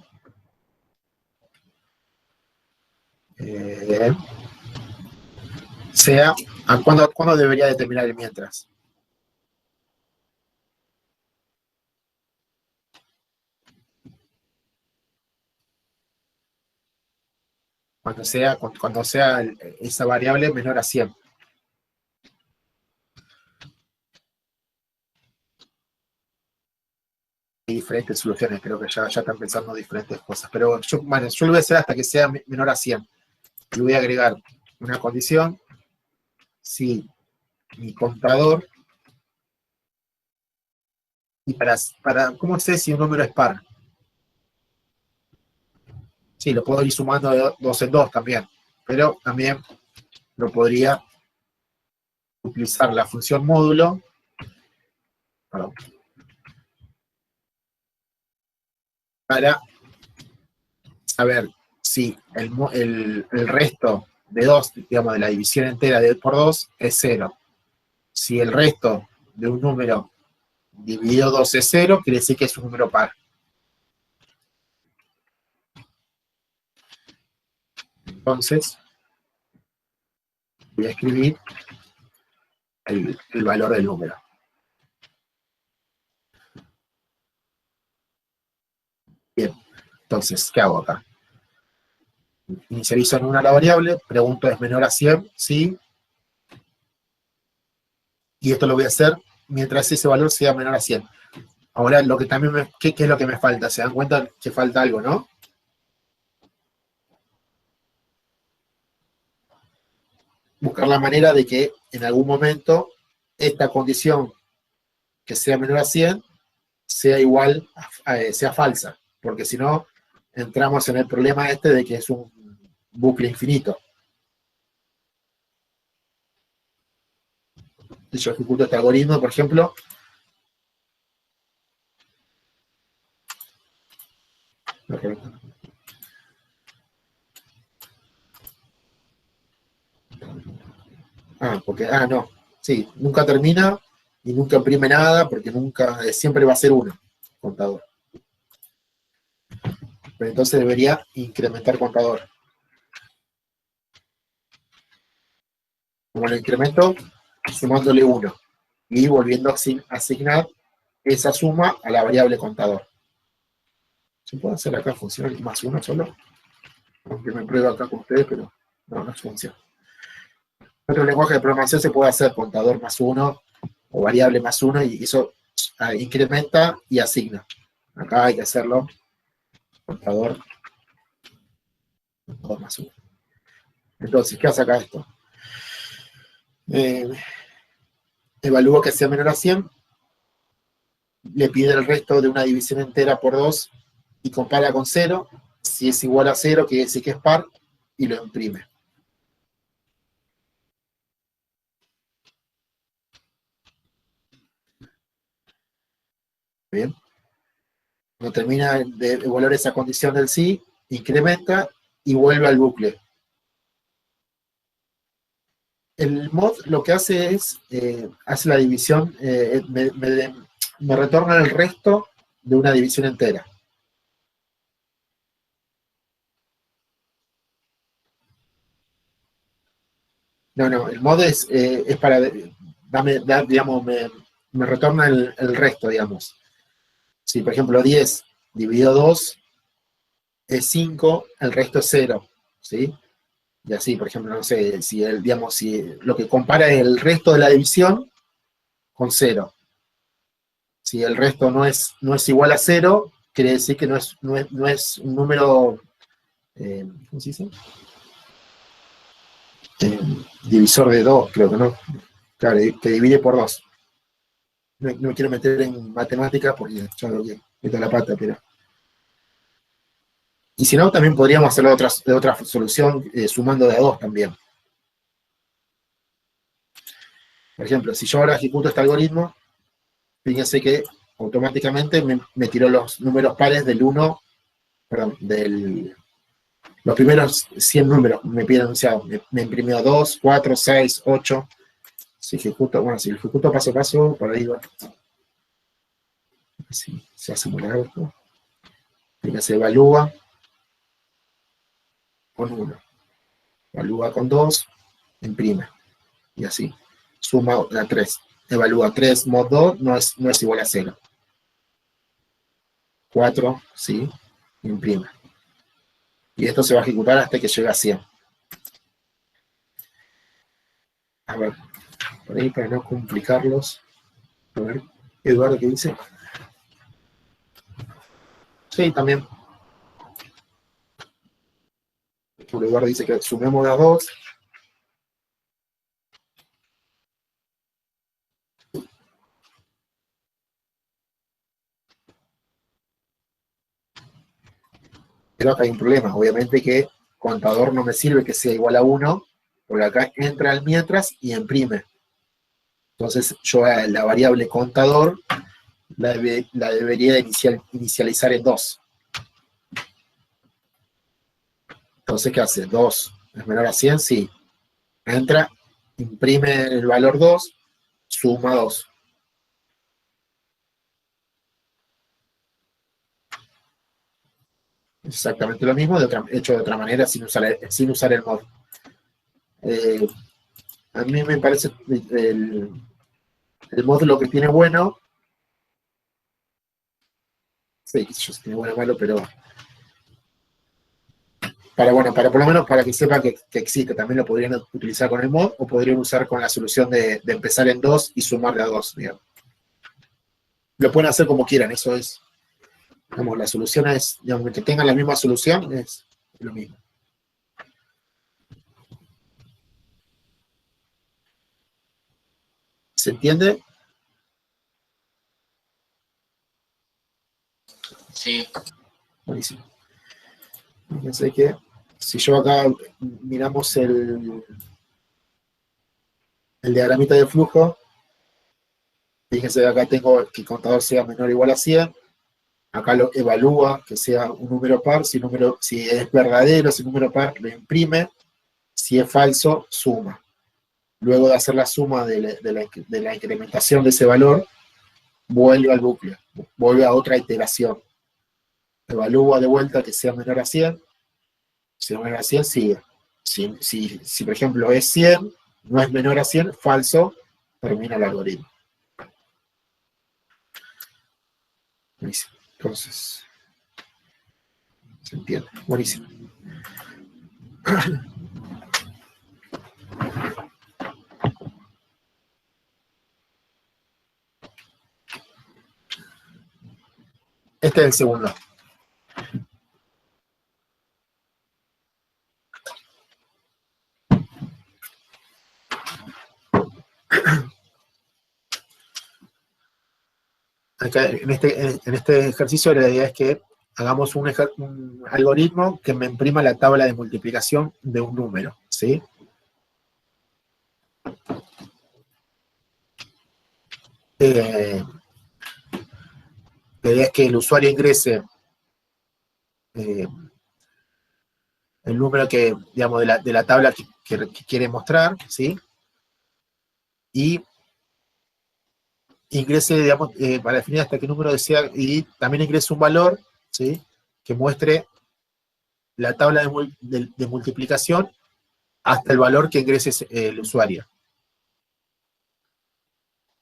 S1: Sea, ¿cuándo debería determinar el mientras? cuando sea esa variable menor a 100. Hay diferentes soluciones, creo que ya están pensando diferentes cosas, pero yo lo voy a hacer hasta que sea menor a 100. Y voy a agregar una condición si mi contador, y ¿cómo sé si un número es par? Sí, lo puedo ir sumando de 2 en 2 también, pero también lo podría utilizar la función módulo, perdón, para saber si el resto de 2, digamos, de la división entera por 2 es 0. Si el resto de un número dividido 2 es 0, quiere decir que es un número par. Entonces, voy a escribir el valor del número. Bien, entonces, ¿qué hago acá? Inicializo en una la variable, pregunto es menor a 100, sí. Y esto lo voy a hacer mientras ese valor sea menor a 100. Ahora, lo que también ¿qué es lo que me falta? ¿Se dan cuenta que falta algo, no? Buscar la manera de que en algún momento esta condición que sea menor a 100 sea igual, sea falsa, porque si no, entramos en el problema este de que es un bucle infinito. Si yo ejecuto este algoritmo, por ejemplo, no, sí, nunca termina y nunca imprime nada porque siempre va a ser uno, contador. Pero entonces debería incrementar contador. Como lo incremento, sumándole 1 y volviendo a asignar esa suma a la variable contador. ¿Se puede hacer acá función más 1 solo? Aunque me pruebo acá con ustedes, pero no funciona. En otro lenguaje de programación se puede hacer contador más 1 o variable más 1 y eso incrementa y asigna. Acá hay que hacerlo contador más 1. Entonces, ¿qué hace acá esto? Evalúo que sea menor a 100, le pide el resto de una división entera por 2 y compara con 0. Si es igual a 0, quiere decir que es par y lo imprime. Bien. Cuando termina de evaluar esa condición del sí, incrementa y vuelve al bucle. El mod lo que hace es, hace la división, me retorna el resto de una división entera. No, el mod es para, digamos, me retorna el resto, digamos. Si, por ejemplo, 10 dividido 2 es 5, el resto es 0, ¿sí? Y así, por ejemplo, no sé, si lo que compara es el resto de la división con 0. Si el resto no es igual a 0, quiere decir que no es un número, ¿cómo se dice? Divisor de 2, creo que no. Claro, que divide por 2. No me quiero meter en matemáticas porque ya lo que meto la pata, pero... Y si no, también podríamos hacerlo de otra solución, sumando de a 2 también. Por ejemplo, si yo ahora ejecuto este algoritmo, fíjense que automáticamente me tiró los números pares del 1, perdón, los primeros 100 números me piden anunciado. Me imprimió 2, 4, 6, 8. Si ejecuto paso a paso, por ahí va. Si se hace muy largo. Se evalúa con 1. Evalúa con 2, imprime. Y así. Suma a 3. Evalúa 3 mod 2, no es igual a 0. 4, sí, imprime. Y esto se va a ejecutar hasta que llegue a 100. A ver, por ahí para no complicarlos. A ver, Eduardo, ¿qué dice? Sí, también. Eduardo dice que sumemos las dos. Pero acá hay un problema. Obviamente que contador no me sirve que sea igual a 1, porque acá entra el mientras y imprime. Entonces yo a la variable contador la debería inicializar en 2. Entonces, ¿qué hace? 2 es menor a 100, sí. Entra, imprime el valor 2, suma 2. Exactamente lo mismo, hecho de otra manera, sin usar el mod. Eh, a mí me parece el mod lo que tiene bueno. Sí, yo sé, tiene bueno o malo, pero para por lo menos para que sepan que existe, también lo podrían utilizar con el mod o podrían usar con la solución de empezar en 2 y sumarle a 2, digamos. Lo pueden hacer como quieran, eso es, digamos, la solución es, digamos, que tengan la misma solución, es lo mismo. ¿Se entiende?
S3: Sí.
S1: Buenísimo. Fíjense que si yo acá miramos el diagramita de flujo, fíjense que acá tengo que el contador sea menor o igual a 100. Acá lo evalúa que sea un número par, si es verdadero, si es número par, lo imprime, si es falso, suma. Luego de hacer la suma de la incrementación de ese valor, vuelve al bucle, vuelve a otra iteración. Evalúa de vuelta que sea menor a 100, si es menor a 100, sigue. Si, por ejemplo, es 100, no es menor a 100, falso, termina el algoritmo. Buenísimo. Entonces, se entiende. Buenísimo. Este es el segundo. Acá, en este ejercicio la idea es que hagamos un algoritmo que me imprima la tabla de multiplicación de un número, ¿sí? La idea es que el usuario ingrese eh, el número que, digamos, de la tabla que quiere mostrar, ¿sí? Y ingrese, digamos, para definir hasta qué número desea, y también ingrese un valor, ¿sí? Que muestre la tabla de multiplicación hasta el valor que ingrese el usuario.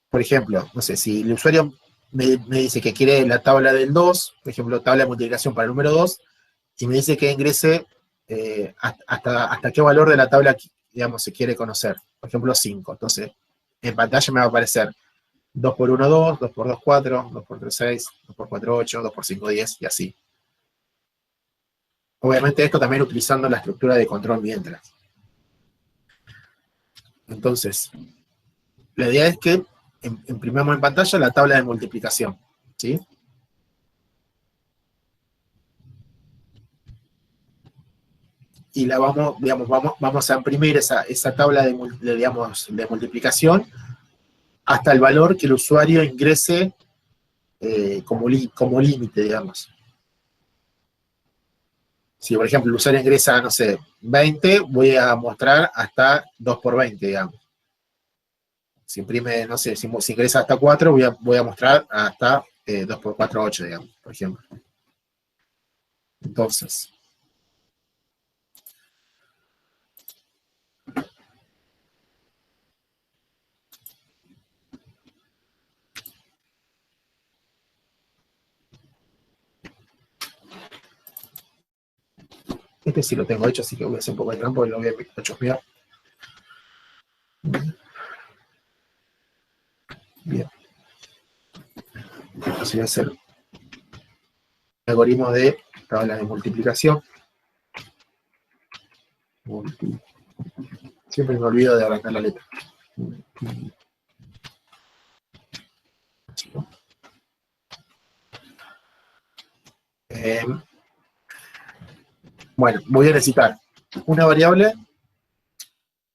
S1: Por ejemplo, no sé, si el usuario me dice que quiere la tabla del 2, por ejemplo, tabla de multiplicación para el número 2, y me dice que ingrese hasta qué valor de la tabla, digamos, se quiere conocer. Por ejemplo, 5. Entonces, en pantalla me va a aparecer 2 por 1, 2, 2 por 2, 4, 2 por 3, 6, 2 por 4, 8, 2 por 5, 10, y así. Obviamente esto también utilizando la estructura de control mientras. Entonces, la idea es que imprimamos en pantalla la tabla de multiplicación, ¿sí? Y la vamos a imprimir esa tabla de multiplicación hasta el valor que el usuario ingrese como límite, digamos. Si, por ejemplo, el usuario ingresa, no sé, 20, voy a mostrar hasta 2 por 20, digamos. Si imprime, no sé, si ingresa hasta 4, voy a mostrar hasta 2 por 4, 8, digamos, por ejemplo. Entonces, Este sí lo tengo hecho, así que voy a hacer un poco de trampa y lo voy a chusmear. Bien. Entonces voy a hacer algoritmo de tabla de multiplicación. Siempre me olvido de arrancar la letra. Bueno, voy a necesitar una variable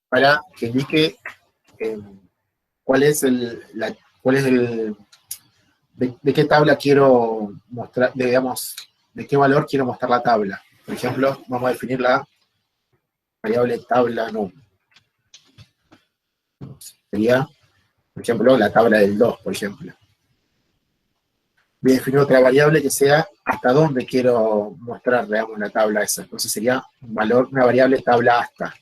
S1: para que indique cuál es de qué tabla quiero mostrar, digamos, de qué valor quiero mostrar la tabla. Por ejemplo, vamos a definir la variable tabla num. Sería, por ejemplo, la tabla del 2, por ejemplo. Voy a definir otra variable que sea hasta dónde quiero mostrar, digamos, la tabla esa. Entonces sería un valor, una variable tabla hasta.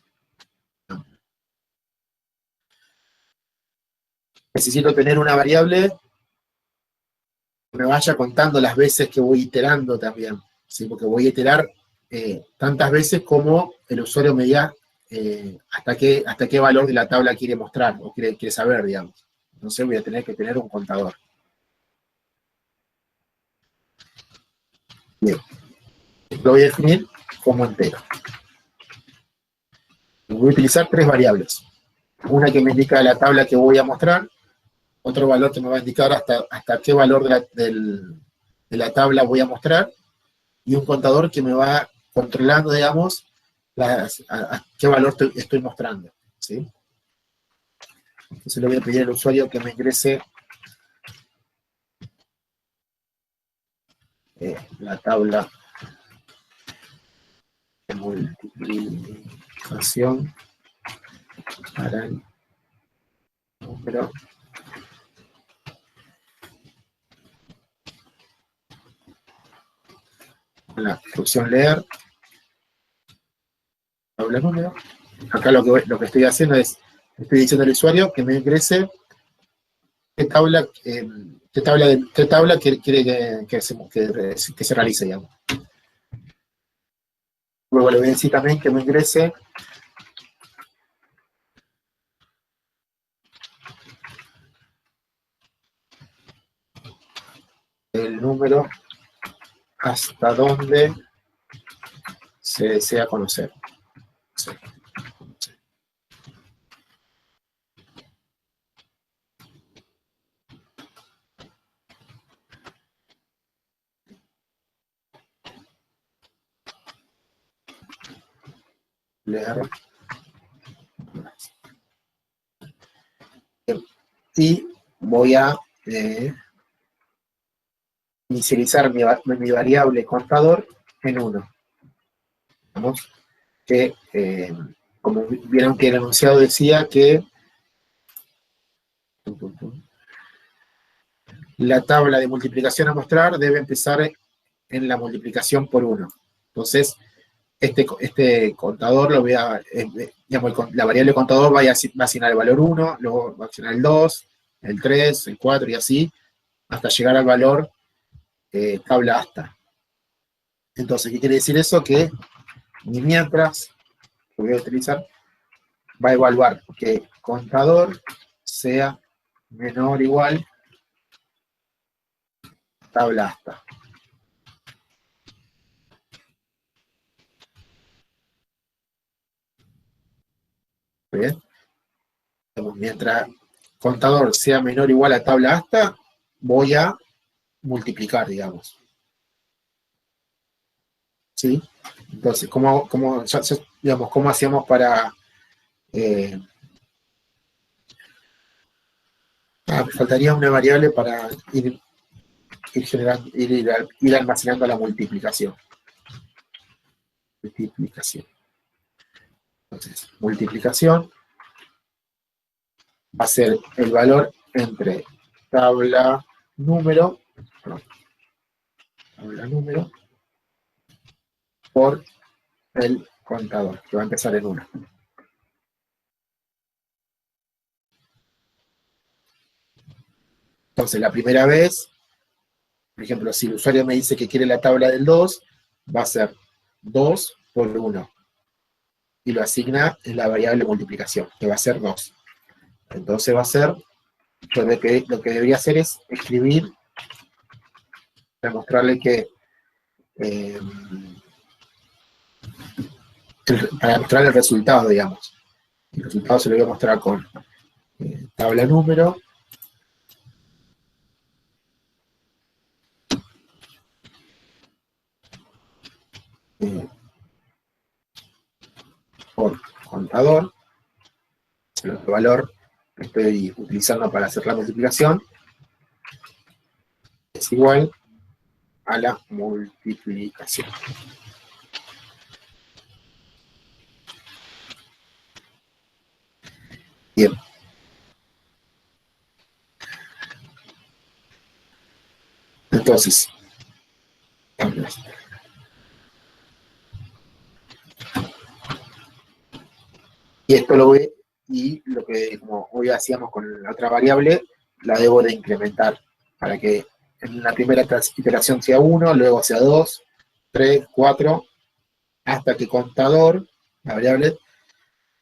S1: Necesito tener una variable que me vaya contando las veces que voy iterando también, ¿sí? Porque voy a iterar tantas veces como el usuario me diga hasta qué valor de la tabla quiere mostrar o quiere saber, digamos. Entonces voy a tener que tener un contador. Bien. Lo voy a definir como entero. Voy a utilizar tres variables. Una que me indica la tabla que voy a mostrar, otro valor que me va a indicar hasta qué valor de la tabla voy a mostrar, y un contador que me va controlando, digamos, a qué valor estoy mostrando, ¿sí? Entonces le voy a pedir al usuario que me ingrese la tabla de multiplicación para el número. La función leer, tabla número. Acá lo que estoy haciendo es, estoy diciendo al usuario que me ingrese qué tabla quiere que se realice, digamos. Luego le voy a decir también que me ingrese el número hasta donde se desea conocer. Sí. Leer. Y voy a inicializar mi variable contador en 1. Vamos, que como vieron que el enunciado decía que la tabla de multiplicación a mostrar debe empezar en la multiplicación por 1. Entonces, este contador lo voy a, digamos, la variable contador va a asignar el valor 1, luego va a asignar el 2, el 3, el 4 y así, hasta llegar al valor tabla hasta. Entonces, ¿qué quiere decir eso? Que mi mientras, que voy a utilizar, va a evaluar que contador sea menor o igual tabla hasta. ¿Bien? Entonces, mientras contador sea menor o igual a tabla hasta, voy a multiplicar, digamos. ¿Sí? Entonces, digamos, ¿cómo hacíamos para... me faltaría una variable para ir almacenando la multiplicación. Entonces, multiplicación va a ser el valor entre tabla número por el contador, que va a empezar en 1. Entonces, la primera vez, por ejemplo, si el usuario me dice que quiere la tabla del 2, va a ser 2 por 1 y lo asigna en la variable multiplicación, que va a ser 2. Entonces va a ser, lo que debería hacer es escribir, demostrarle que, para mostrar el resultado, digamos. El resultado se lo voy a mostrar con tabla número, por contador, el valor que estoy utilizando para hacer la multiplicación es igual a la multiplicación. Bien. Entonces, y esto lo voy, y lo que como hoy hacíamos con la otra variable, la debo de incrementar para que en la primera iteración sea 1, luego sea 2, 3, 4, hasta que contador, la variable,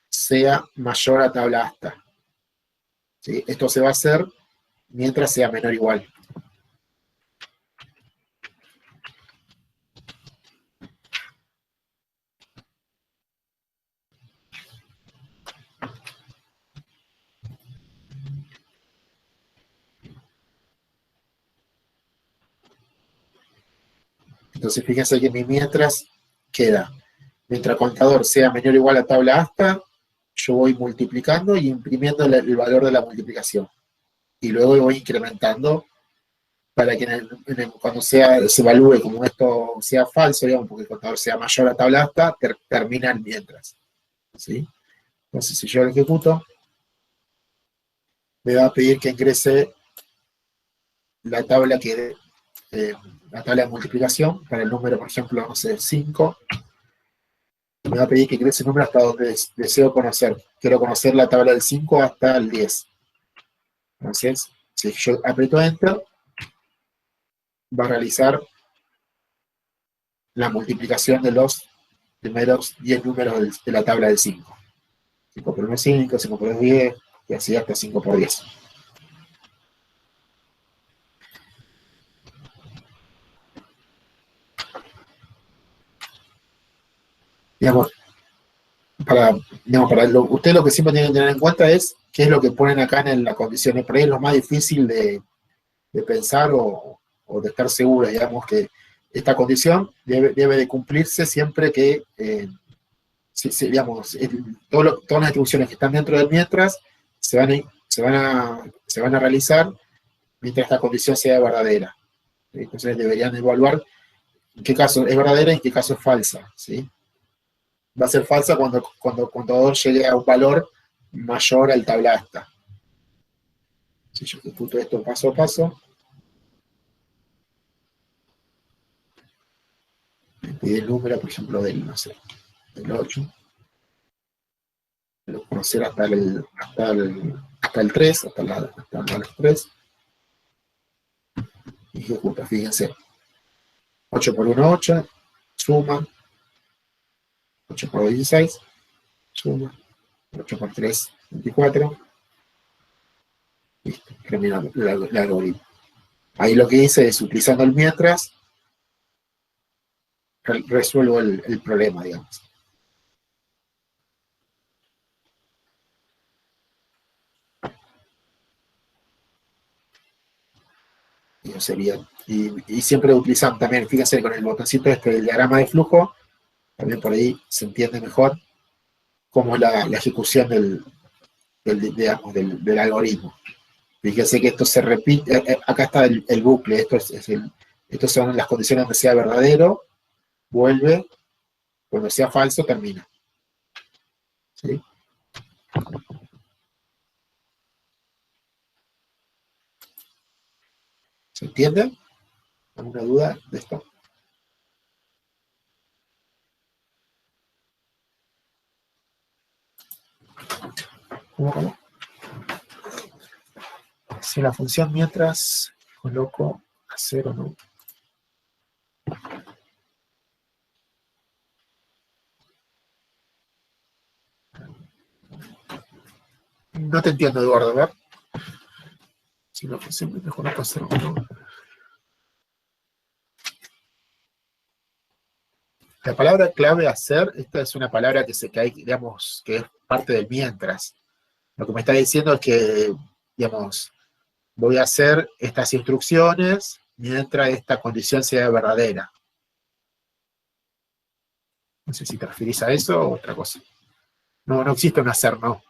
S1: sea mayor a tabla hasta. ¿Sí? Esto se va a hacer mientras sea menor o igual. Entonces fíjense que mi mientras queda, mientras contador sea menor o igual a tabla hasta, yo voy multiplicando y imprimiendo el valor de la multiplicación. Y luego voy incrementando para que cuando se evalúe como esto sea falso, digamos, porque el contador sea mayor a tabla hasta, termina el mientras. ¿Sí? Entonces, si yo lo ejecuto, me va a pedir que ingrese la tabla la tabla de multiplicación para el número, por ejemplo, no sé, 5. Me va a pedir que ingrese el número hasta donde deseo conocer. Quiero conocer la tabla del 5 hasta el 10. Entonces, si yo aprieto Enter, va a realizar la multiplicación de los primeros 10 números de la tabla del 5. 5 por 1 es 5, 5 por 2 es 10, y así hasta 5 por 10. Digamos, usted lo que siempre tiene que tener en cuenta es qué es lo que ponen acá en la condición. Por ahí es lo más difícil de pensar o de estar seguro, digamos, que esta condición debe de cumplirse siempre que, digamos, todas las atribuciones que están dentro del mientras se van a realizar mientras esta condición sea verdadera. Entonces deberían evaluar en qué caso es verdadera y en qué caso es falsa. ¿Sí? Va a ser falsa cuando el contador llegue a un valor mayor al tabla hasta. Si yo ejecuto esto paso a paso, me pide el número, por ejemplo, no sé, del 8. Lo conocer hasta el 3, hasta los 3. Y ejecuta, fíjense. 8 por 1, 8, suma. 8 por 2, 16, suma. 8 por 3, 24. Listo, termina el algoritmo. Ahí lo que hice es, utilizando el mientras, resuelvo el problema, digamos. Y sería, y siempre utilizando también, fíjense con el botoncito del diagrama de flujo, también por ahí se entiende mejor cómo es la ejecución del algoritmo. Fíjense que esto se repite, acá está el bucle, estos son las condiciones donde sea verdadero, vuelve, cuando sea falso, termina. ¿Sí? ¿Se entiende? ¿Alguna duda de esto? ¿Cómo? Si la función mientras coloco a 0, ¿no? No te entiendo, Eduardo, a ver. Si no, pues siempre mejor no pasar uno. La palabra clave hacer, esta es una palabra que hay, digamos, que es parte del mientras. Lo que me está diciendo es que, digamos, voy a hacer estas instrucciones mientras esta condición sea verdadera. No sé si te referís a eso o otra cosa. No, no existe un hacer, no.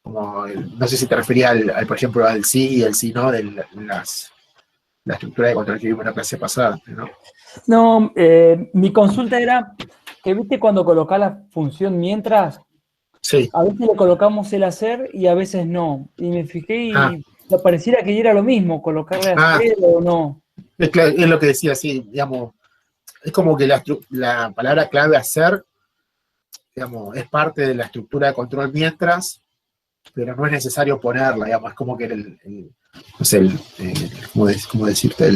S1: Como no sé si te refería por ejemplo, al sí y el sí no de la estructura de control que vimos en la clase pasada, ¿no?
S3: No, mi consulta era que viste cuando colocás la función mientras,
S1: Sí.
S3: a veces le colocamos el hacer y a veces no. Y me fijé y pareciera que era lo mismo, colocarle hacer o no.
S1: Es lo que decía, sí, digamos, es como que la palabra clave hacer, digamos, es parte de la estructura de control mientras, pero no es necesario ponerla, digamos, es como que no sé, ¿cómo decirte?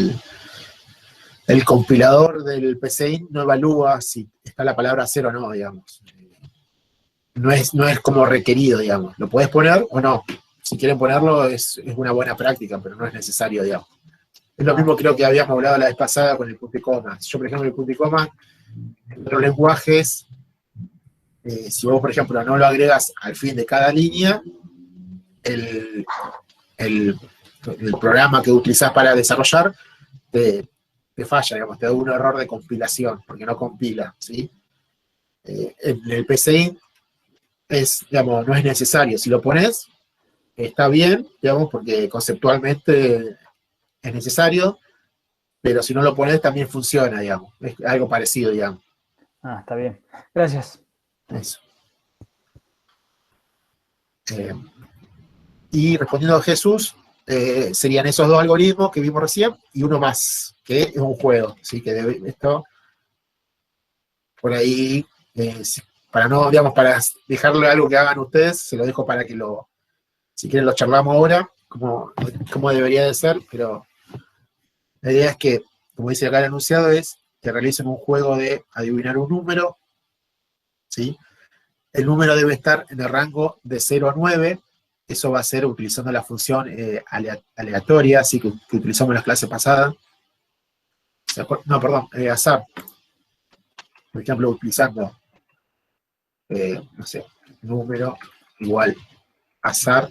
S1: El compilador del PCI no evalúa si está la palabra hacer o no, digamos. No es como requerido, digamos. Lo puedes poner o no. Si quieren ponerlo es una buena práctica, pero no es necesario, digamos. Es lo mismo creo que habíamos hablado la vez pasada con el punto y coma. Yo, por ejemplo, el punto y coma, en otros lenguajes, si vos, por ejemplo, no lo agregas al fin de cada línea, el programa que utilizás para desarrollar te falla, digamos, te da un error de compilación, porque no compila, ¿sí? En el PCI digamos, no es necesario. Si lo pones, está bien, digamos, porque conceptualmente es necesario, pero si no lo pones también funciona, digamos. Es algo parecido, digamos.
S3: Está bien. Gracias.
S1: Eso. Y respondiendo a Jesús, serían esos dos algoritmos que vimos recién y uno más, que es un juego. Así que esto, por ahí, para no, digamos, para dejarle algo que hagan ustedes, se lo dejo para que si quieren lo charlamos ahora, como debería de ser, pero la idea es que, como dice acá el enunciado, es que realicen un juego de adivinar un número, ¿sí? El número debe estar en el rango de 0 a 9, eso va a ser utilizando la función aleatoria, así que utilizamos en las clases pasadas. No, perdón, azar. Por ejemplo, utilizando, no sé, número igual azar,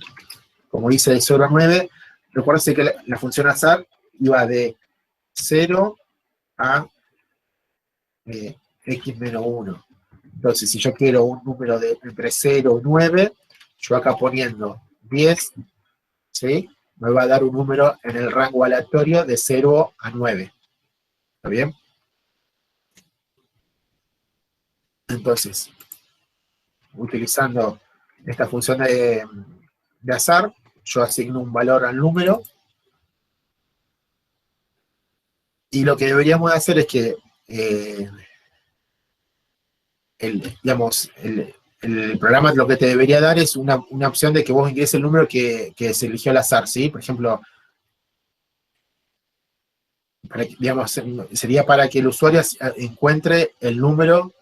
S1: como dice de 0 a 9, recuérdense que la función azar iba de 0 a x menos 1. Entonces, si yo quiero un número de entre 0 y 9, yo acá poniendo 10, ¿sí? Me va a dar un número en el rango aleatorio de 0 a 9. ¿Está bien? Entonces, utilizando esta función de azar, yo asigno un valor al número. Y lo que deberíamos hacer es que el programa lo que te debería dar es una opción de que vos ingreses el número que se eligió al azar, ¿sí? Por ejemplo, sería para que el usuario encuentre el número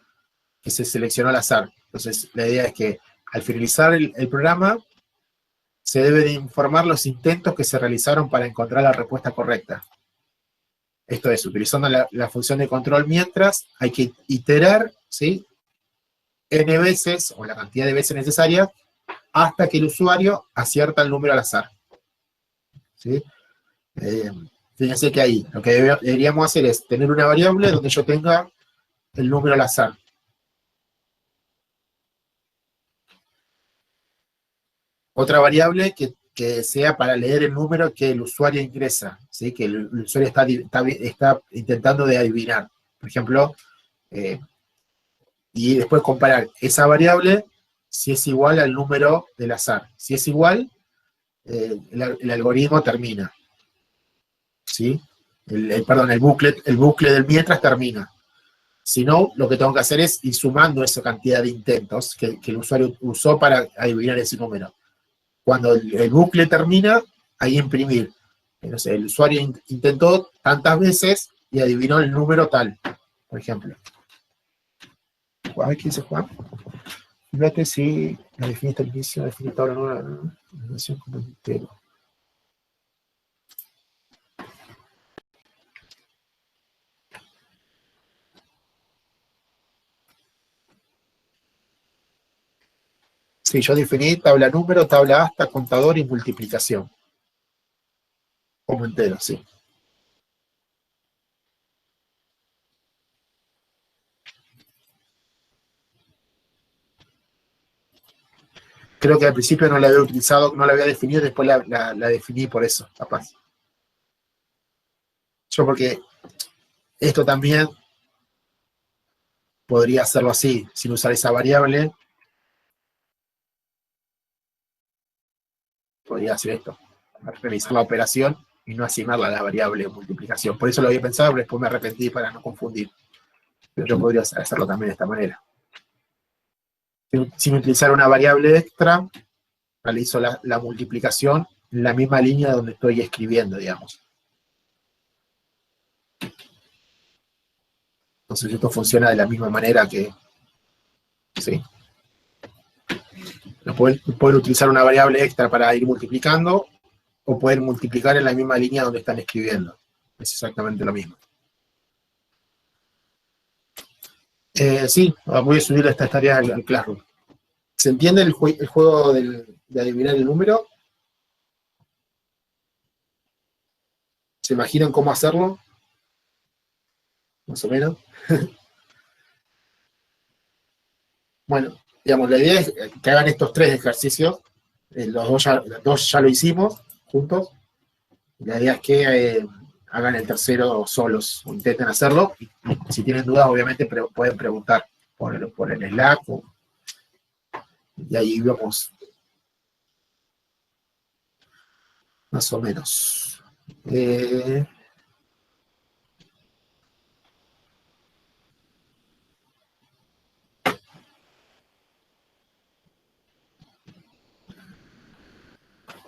S1: que se seleccionó al azar. Entonces, la idea es que al finalizar el programa, se debe de informar los intentos que se realizaron para encontrar la respuesta correcta. Esto es, utilizando la función de control mientras, hay que iterar, ¿sí? N veces, o la cantidad de veces necesaria, hasta que el usuario acierta el número al azar. ¿Sí? Fíjense que ahí lo que deberíamos hacer es tener una variable donde yo tenga el número al azar. Otra variable que sea para leer el número que el usuario ingresa, ¿sí? Que el usuario está intentando de adivinar. Por ejemplo, y después comparar esa variable si es igual al número del azar. Si es igual, el algoritmo termina. ¿Sí? Perdón, el bucle del mientras termina. Si no, lo que tengo que hacer es ir sumando esa cantidad de intentos que el usuario usó para adivinar ese número. Cuando el bucle termina, ahí imprimir. No sé, el usuario intentó tantas veces y adivinó el número tal, por ejemplo. A ver, ¿qué dice Juan? Fíjate si la definiste al inicio, definiste tabla nueva, ¿no? Relación como entero. Sí, yo definí tabla número, tabla hasta, contador y multiplicación. Como entero, sí. Creo que al principio no la había utilizado, no la había definido, después la definí por eso, capaz. Yo porque esto también podría hacerlo así, sin usar esa variable. Podría hacer esto, realizar la operación y no asignarla a la variable de multiplicación. Por eso lo había pensado, pero después me arrepentí para no confundir. Pero yo podría hacerlo también de esta manera. Sin utilizar una variable extra, realizo la multiplicación en la misma línea donde estoy escribiendo, digamos. Entonces esto funciona de la misma manera que... ¿sí? Pueden utilizar una variable extra para ir multiplicando o pueden multiplicar en la misma línea donde están escribiendo. Es exactamente lo mismo. Sí, voy a subir estas tareas al Classroom. ¿Se entiende el juego de adivinar el número? ¿Se imaginan cómo hacerlo? Más o menos. Bueno, digamos, la idea es que hagan estos 3 ejercicios. Los dos ya lo hicimos juntos. La idea es que hagan el tercero solos o intenten hacerlo. Y si tienen dudas, obviamente pueden preguntar por el Slack. Y ahí vamos. Más o menos.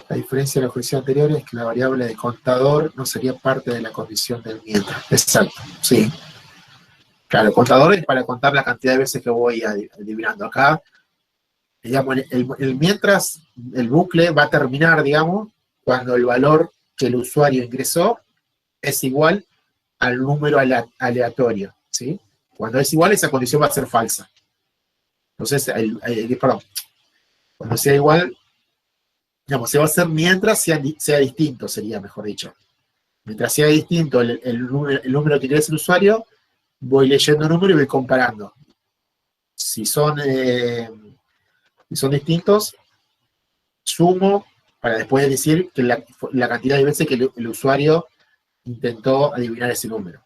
S1: La diferencia de la ejercicio anterior es que la variable de contador no sería parte de la condición del mientras. Exacto, sí. Claro, el contador es para contar la cantidad de veces que voy adivinando. Acá, digamos, el mientras, el bucle va a terminar, digamos, cuando el valor que el usuario ingresó es igual al número aleatorio, ¿sí? Cuando es igual, esa condición va a ser falsa. Entonces, perdón, cuando sea igual, digamos, se va a hacer mientras sea distinto, sería mejor dicho. Mientras sea distinto el número que ingresa el usuario, voy leyendo el número y voy comparando. Si son distintos, sumo para después decir que la cantidad de veces que el usuario intentó adivinar ese número.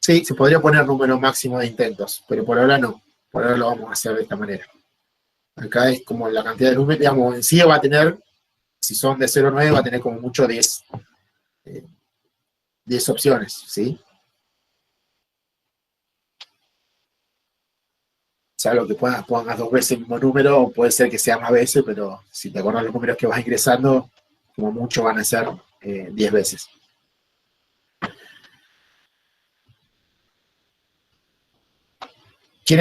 S1: Sí, se podría poner número máximo de intentos, pero por ahora no. Por ahora lo vamos a hacer de esta manera. Acá es como la cantidad de números, digamos, en sí va a tener, si son de 0 a 9, va a tener como mucho 10 opciones, ¿sí? O sea, lo que pongas 2 veces el mismo número, puede ser que sea más veces, pero si te acuerdas los números que vas ingresando, como mucho van a ser 10 veces. Si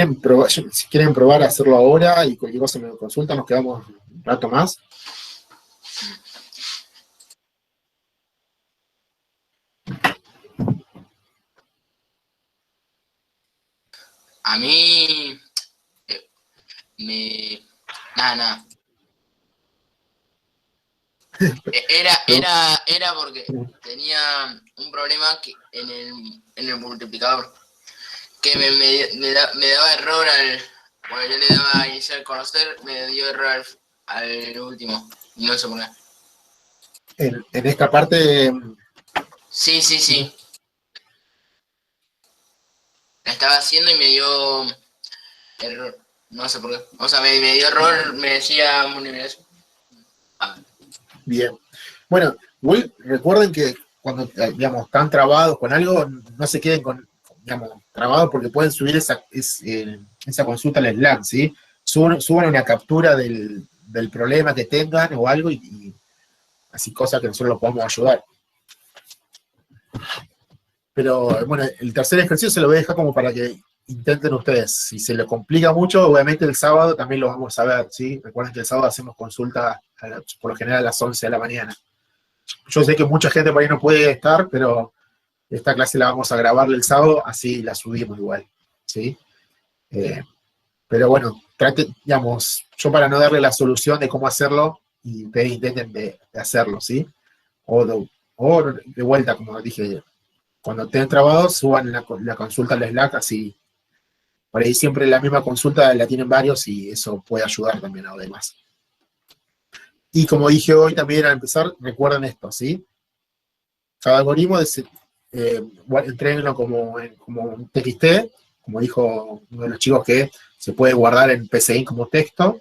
S1: quieren probar a hacerlo ahora y cualquier cosa me consultan, nos quedamos un rato más.
S4: A mí nada. Era porque tenía un problema en el multiplicador, que me daba error cuando yo le daba a iniciar conocer, me dio error al último, no sé por qué.
S1: En esta parte...
S4: Sí. La estaba haciendo y me dio error, no sé por qué. O sea, me dio error, me decía un universo.
S1: Bien. Bueno, recuerden que cuando, digamos, están trabados con algo, no se queden trabados porque pueden subir esa consulta al Slack, ¿sí? Suban una captura del problema que tengan o algo y así cosas que nosotros los podemos ayudar. Pero bueno, el tercer ejercicio se lo voy a dejar como para que intenten ustedes. Si se les complica mucho, obviamente el sábado también lo vamos a ver, ¿sí? Recuerden que el sábado hacemos consulta por lo general a las 11 de la mañana. Yo sé que mucha gente por ahí no puede estar, pero esta clase la vamos a grabar el sábado, así la subimos igual, ¿sí? Pero bueno, digamos, yo para no darle la solución de cómo hacerlo, y ustedes intenten de hacerlo, ¿sí? O de vuelta, como dije, cuando estén trabados, suban la consulta al Slack, así. Por ahí siempre la misma consulta la tienen varios y eso puede ayudar también a los demás. Y como dije hoy también al empezar, recuerden esto, ¿sí? Cada algoritmo entréguenlo como un TXT, como dijo uno de los chicos, que se puede guardar en PCI como texto,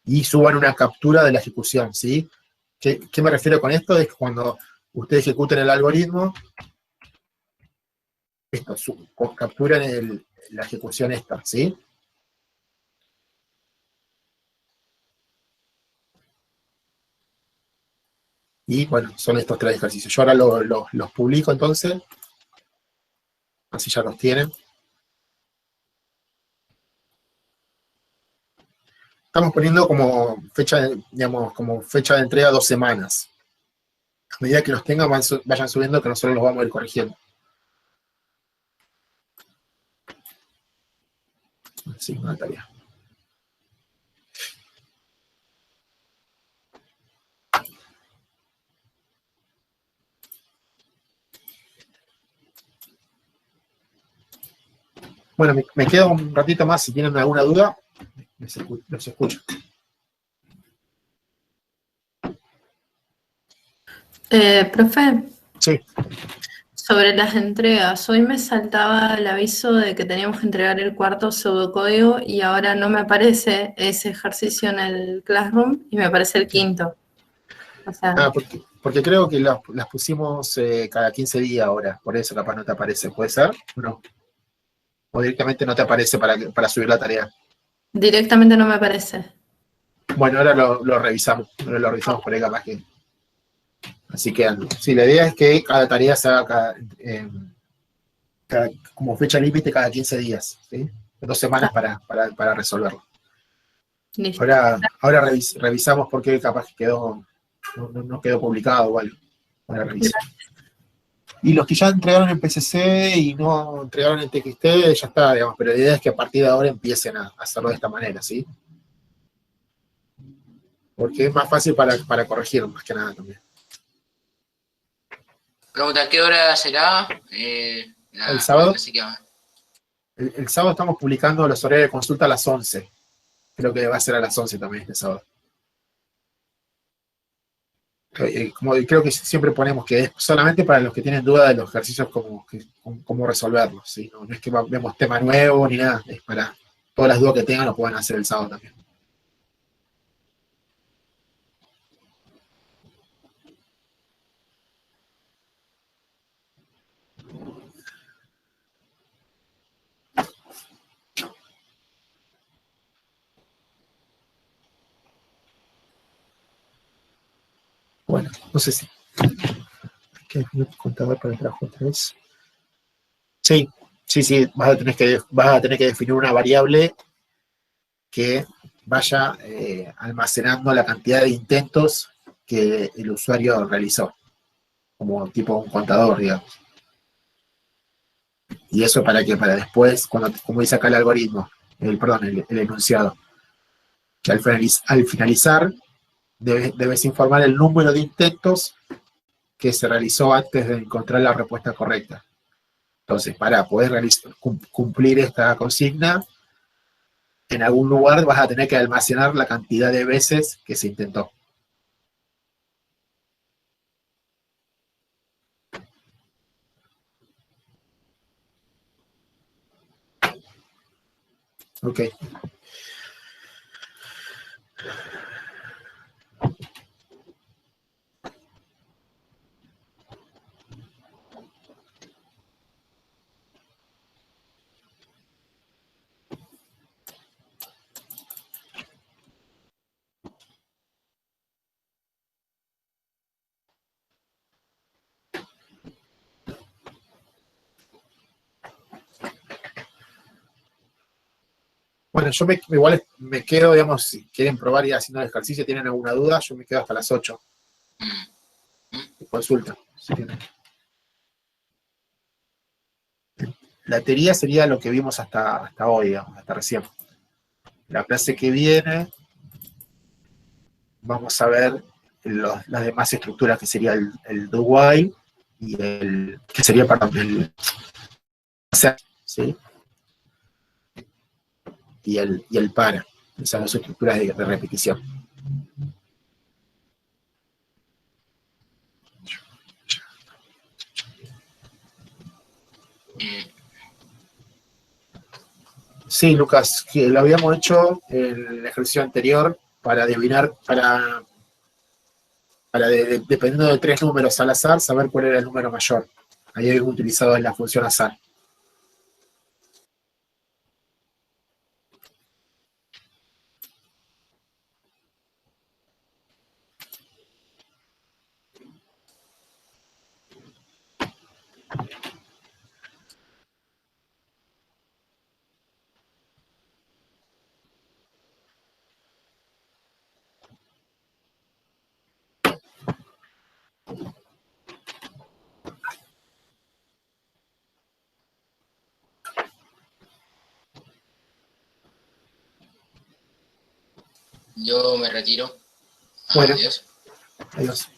S1: y suban una captura de la ejecución, ¿sí? ¿Qué me refiero con esto? Es que cuando ustedes ejecuten el algoritmo, capturan la ejecución esta, ¿sí? Y bueno, son estos 3 ejercicios. Yo ahora los publico entonces, así ya los tienen. Estamos poniendo como fecha, digamos, como fecha de entrega 2 semanas. A medida que los tengan, vayan subiendo, que nosotros los vamos a ir corrigiendo. Sí, una tarea. Bueno, me quedo un ratito más. Si tienen alguna duda, los escucho.
S5: Profe,
S1: Sí.
S5: sobre las entregas, hoy me saltaba el aviso de que teníamos que entregar el cuarto pseudocódigo y ahora no me aparece ese ejercicio en el Classroom y me aparece el quinto. O sea,
S1: Porque creo que las pusimos cada 15 días ahora, por eso capaz no te aparece. ¿Puede ser? No. O directamente no te aparece para subir la tarea.
S5: directamente no me aparece.
S1: Bueno, ahora lo revisamos. Ahora lo revisamos por ahí capaz que. Así que, sí, la idea es que cada tarea se haga como fecha límite cada 15 días, ¿sí? 2 semanas para resolverlo.
S5: Listo.
S1: Ahora revisamos por qué capaz que no quedó publicado o algo. Ahora revisamos. Y los que ya entregaron en PCC y no entregaron en TXT, ya está, digamos, pero la idea es que a partir de ahora empiecen a hacerlo de esta manera, ¿sí? Porque es más fácil para corregir, más que nada también.
S4: Pregunta, ¿qué hora será?
S1: El sábado.
S4: No sé qué más.
S1: El sábado estamos publicando los horarios de consulta a las 11. Creo que va a ser a las 11 también este sábado. Como creo que siempre ponemos que es solamente para los que tienen duda de los ejercicios, cómo resolverlos, ¿sí? No es que vemos tema nuevo ni nada, es para todas las dudas que tengan lo puedan hacer el sábado también. Bueno, no sé si. ¿Qué contador para el trabajo 3? Sí, vas a tener que definir una variable que vaya almacenando la cantidad de intentos que el usuario realizó, como tipo un contador, digamos. Y eso para después, como dice acá el algoritmo, el enunciado, que al finalizar debes informar el número de intentos que se realizó antes de encontrar la respuesta correcta. Entonces, para poder cumplir esta consigna, en algún lugar vas a tener que almacenar la cantidad de veces que se intentó. Ok. Bueno, yo igual me quedo, digamos, si quieren probar y haciendo el ejercicio, tienen alguna duda, yo me quedo hasta las 8. Consulta. Si tienen. La teoría sería lo que vimos hasta hoy, digamos, hasta recién. La clase que viene vamos a ver las demás estructuras, que sería el do while y que sería para el hacer, ¿sí? Y el para. Esas son las estructuras de repetición. Sí, Lucas, que lo habíamos hecho en el ejercicio anterior para adivinar, dependiendo de 3 números al azar, saber cuál era el número mayor. Ahí habíamos utilizado la función azar.
S4: Yo me retiro.
S1: Bueno,
S4: Adiós.
S1: adiós.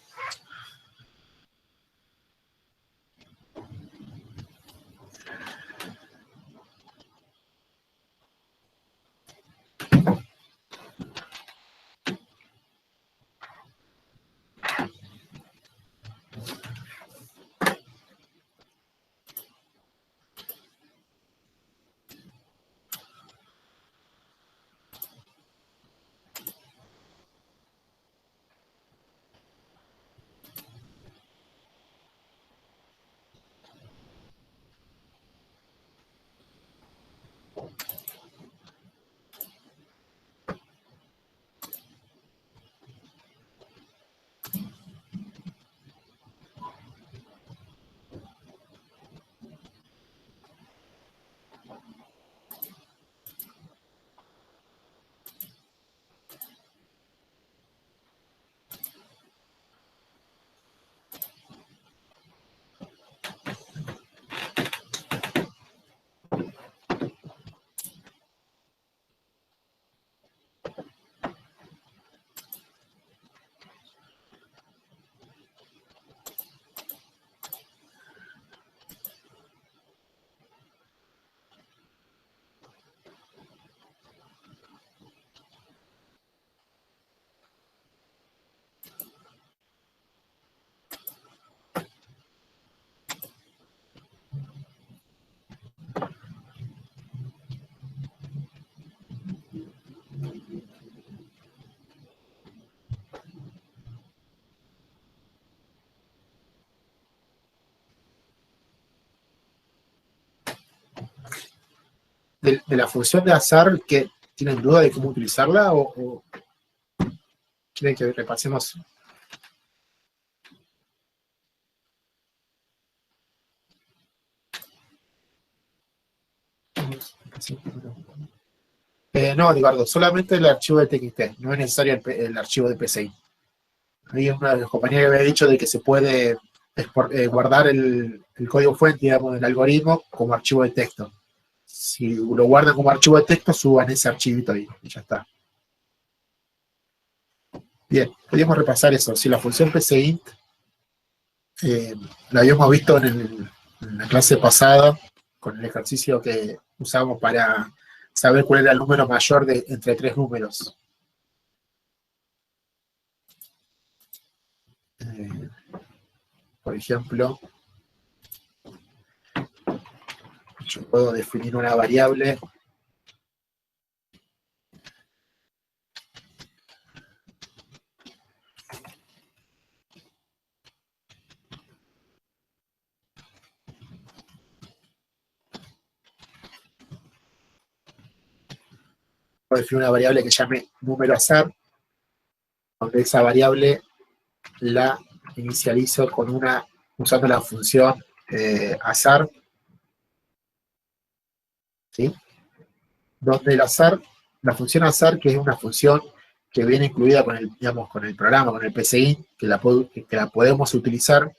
S1: De la función de azar, que ¿tienen duda de cómo utilizarla o quieren que repasemos? No, Eduardo, solamente el archivo de TXT, no es necesario el archivo de PCI. Ahí una de las compañías que había dicho de que se puede guardar el código fuente, digamos, del algoritmo como archivo de texto. Si lo guardan como archivo de texto, suban ese archivito ahí y ya está. Bien, podríamos repasar eso. Si la función PCInt la habíamos visto en la clase pasada, con el ejercicio que usamos para saber cuál era el número mayor entre 3 números. Por ejemplo, yo puedo definir una variable que llame número azar, donde esa variable la inicializo usando la función azar, ¿sí? Donde el azar la función azar, que es una función que viene incluida con el, digamos, con el programa, con el PCI, que la podemos utilizar,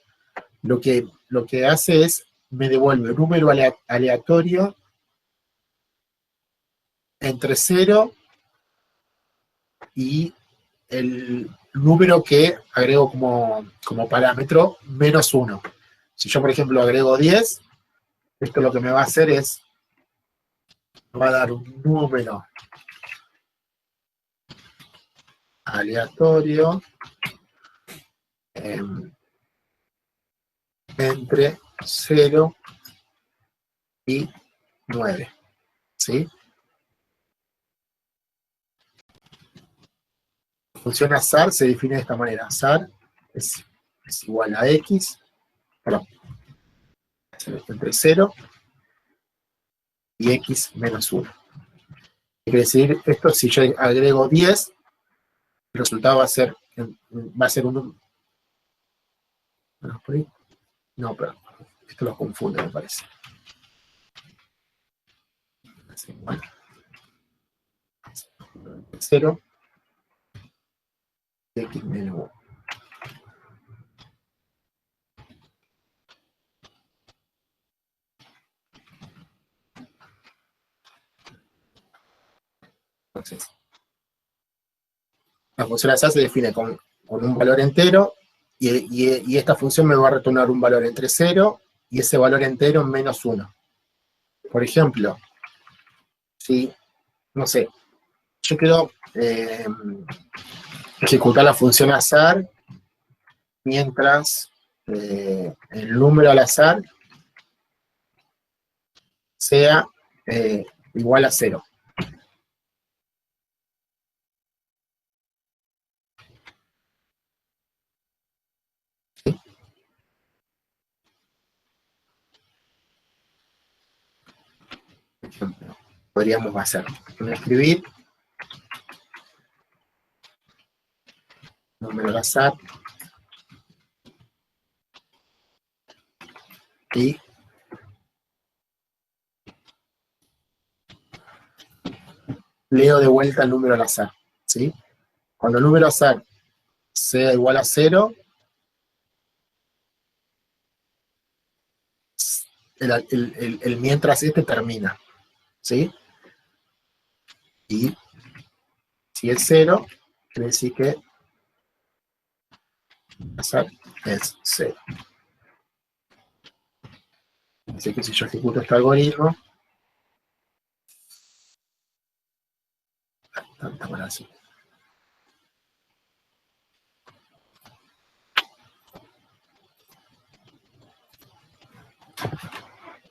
S1: lo que hace es, me devuelve un número aleatorio entre 0 y el número que agrego como parámetro, menos 1. Si yo, por ejemplo, agrego 10, esto lo que me va a hacer es, me va a dar un número aleatorio entre 0 y 9. ¿Sí? La función azar se define de esta manera. Azar es igual a x, perdón, entre 0 y x menos 1. Quiere decir, esto si yo agrego 10, el resultado va a ser un... No, pero esto lo confunde, me parece. Bueno, 0 y x menos 1. Entonces, la función azar se define con un valor entero y esta función me va a retornar un valor entre 0 y ese valor entero menos 1. Por ejemplo, si, no sé, yo quiero ejecutar la función azar mientras el número al azar sea igual a 0. Por ejemplo, podríamos hacer escribir número al azar y leo de vuelta el número al azar, ¿sí? Cuando el número al azar sea igual a 0, el mientras termina, ¿sí? Y si es 0, quiere decir que azar es 0. Así que si yo ejecuto este algoritmo, así.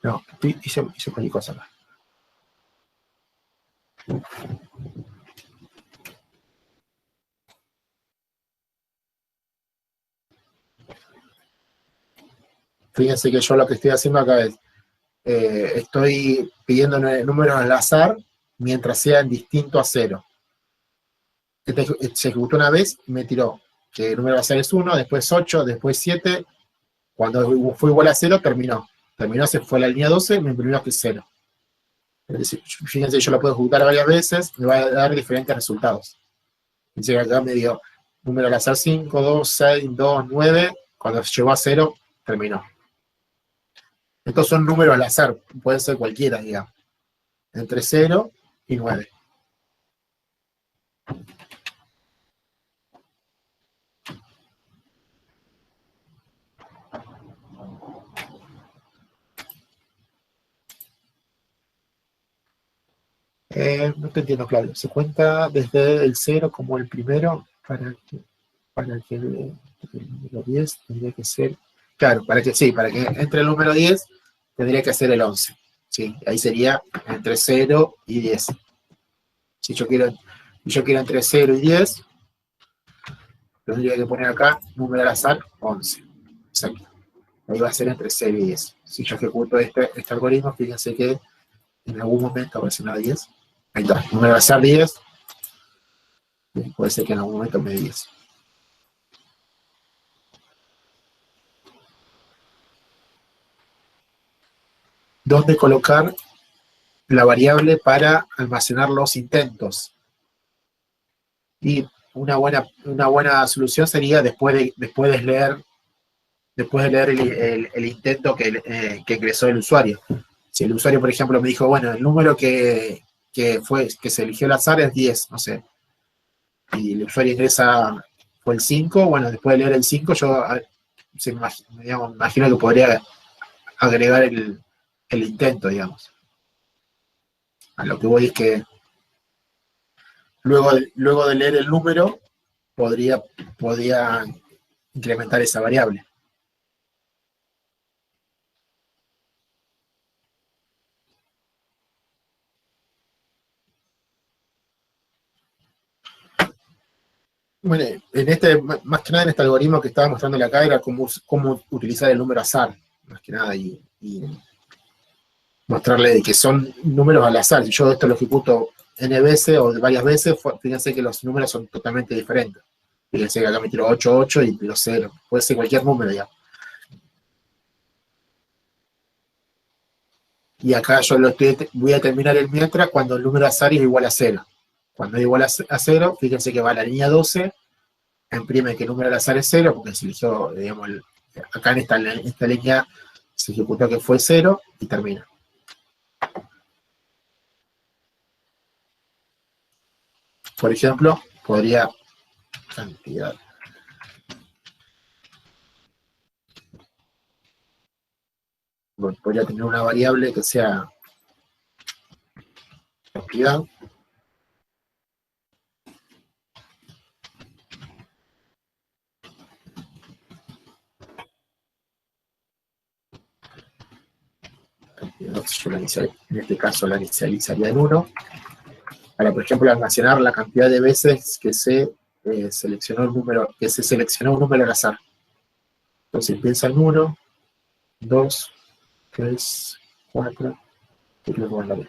S1: No, hice cualquier cosa acá. Fíjense que yo lo que estoy haciendo acá es, estoy pidiendo números al azar mientras sean distintos a 0. Se ejecutó una vez y me tiró que el número al azar es 1, después 8, después 7. Cuando fue igual a 0, terminó. Terminó, se fue a la línea 12 y me imprimió que es 0. Es decir, fíjense, yo lo puedo ejecutar varias veces, me va a dar diferentes resultados. Dice que acá me dio número al azar 5, 2, 6, 2, 9. Cuando llegó a 0, terminó. Estos son números al azar, pueden ser cualquiera, digamos. Entre 0 y 9. No te entiendo, Claudio. ¿Se cuenta desde el 0 como el primero para que el número 10 tendría que ser... Claro, para que entre el número 10 tendría que ser el 11. ¿Sí? Ahí sería entre 0 y 10. Si yo quiero entre 0 y 10, tendría que poner acá número al azar 11. Exacto. Ahí va a ser entre 0 y 10. Si yo ejecuto este algoritmo, fíjense que en algún momento va a ser una 10. Ahí está, número al azar 10. Puede ser que en algún momento me dé 10. ¿Dónde colocar la variable para almacenar los intentos. Y una buena solución sería después de leer el intento que ingresó el usuario. Si el usuario, por ejemplo, me dijo, bueno, el número que se eligió al azar es 10, no sé, y el usuario ingresa, fue el 5, bueno, después de leer el 5, yo imagino que podría agregar el intento, digamos. A lo que voy es que luego de leer el número, podría incrementar esa variable. Bueno, más que nada en este algoritmo que estaba mostrando acá era cómo utilizar el número azar, más que nada, y mostrarle que son números al azar. Si yo esto lo ejecuto n veces o varias veces, fíjense que los números son totalmente diferentes. Fíjense que acá me tiro 8, 8 y tiro 0. Puede ser cualquier número, ya. Y acá yo voy a terminar el mientras cuando el número azar es igual a 0. Cuando es igual a 0, fíjense que va a la línea 12, imprime que el número al azar es 0, porque se eligió, digamos, acá en esta línea se ejecutó que fue 0 y termina. Por ejemplo, podría cantidad. Bueno, podría tener una variable que sea cantidad. Yo en este caso la inicializaría en 1. Para, por ejemplo, almacenar la cantidad de veces que se seleccionó un número al azar. Entonces empieza en 1, 2, 3, 4, y luego en la B.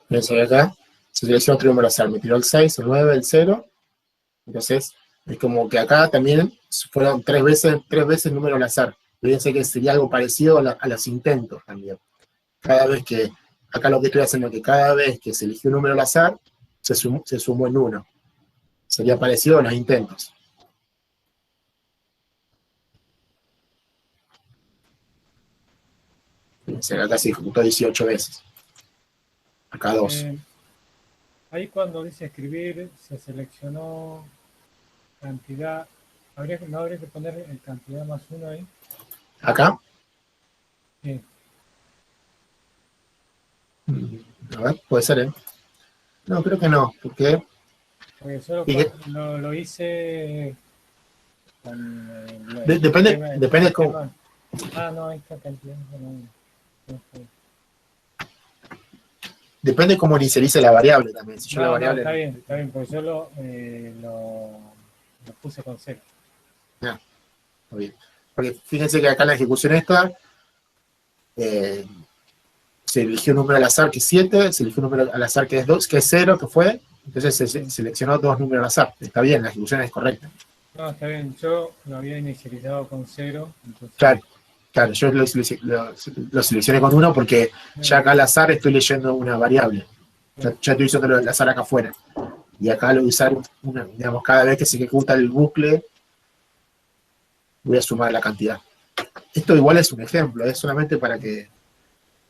S1: Fíjense acá, se selecciona otro número al azar, me tiró el 6, el 9, el 0, entonces es como que acá también fueron tres veces el número al azar. Fíjense que sería algo parecido a los intentos también. Cada vez que, acá lo que estoy haciendo es que cada vez que se eligió un número al azar, se sumó en 1. Sería parecido a los intentos. Fíjense, acá se ejecutó 18 veces. Acá 2.
S2: Ahí cuando dice escribir, se seleccionó cantidad. ¿No habría que poner cantidad más 1 ahí?
S1: ¿Acá?
S2: Sí.
S1: A ver, puede ser, ¿eh? No, creo que no, porque
S2: solo lo hice con
S1: depende cómo.
S2: No, esta cantidad no.
S1: Depende cómo inicialice la variable también. Si yo la variable...
S2: está bien, porque yo lo puse con 0.
S1: No, está bien. Porque fíjense que acá en la ejecución esta se eligió un número al azar que es 7, se eligió un número al azar que es 2, que es 0, que fue, entonces se seleccionó 2 números al azar. Está bien, la ejecución es correcta.
S2: No, está bien, yo lo había inicializado con 0. Entonces...
S1: Claro, yo lo seleccioné con 1 porque ya acá al azar estoy leyendo una variable. Ya estoy usando el azar acá afuera. Y acá lo voy a usar, digamos, cada vez que se ejecuta el bucle, voy a sumar la cantidad. Esto igual es un ejemplo, es solamente para que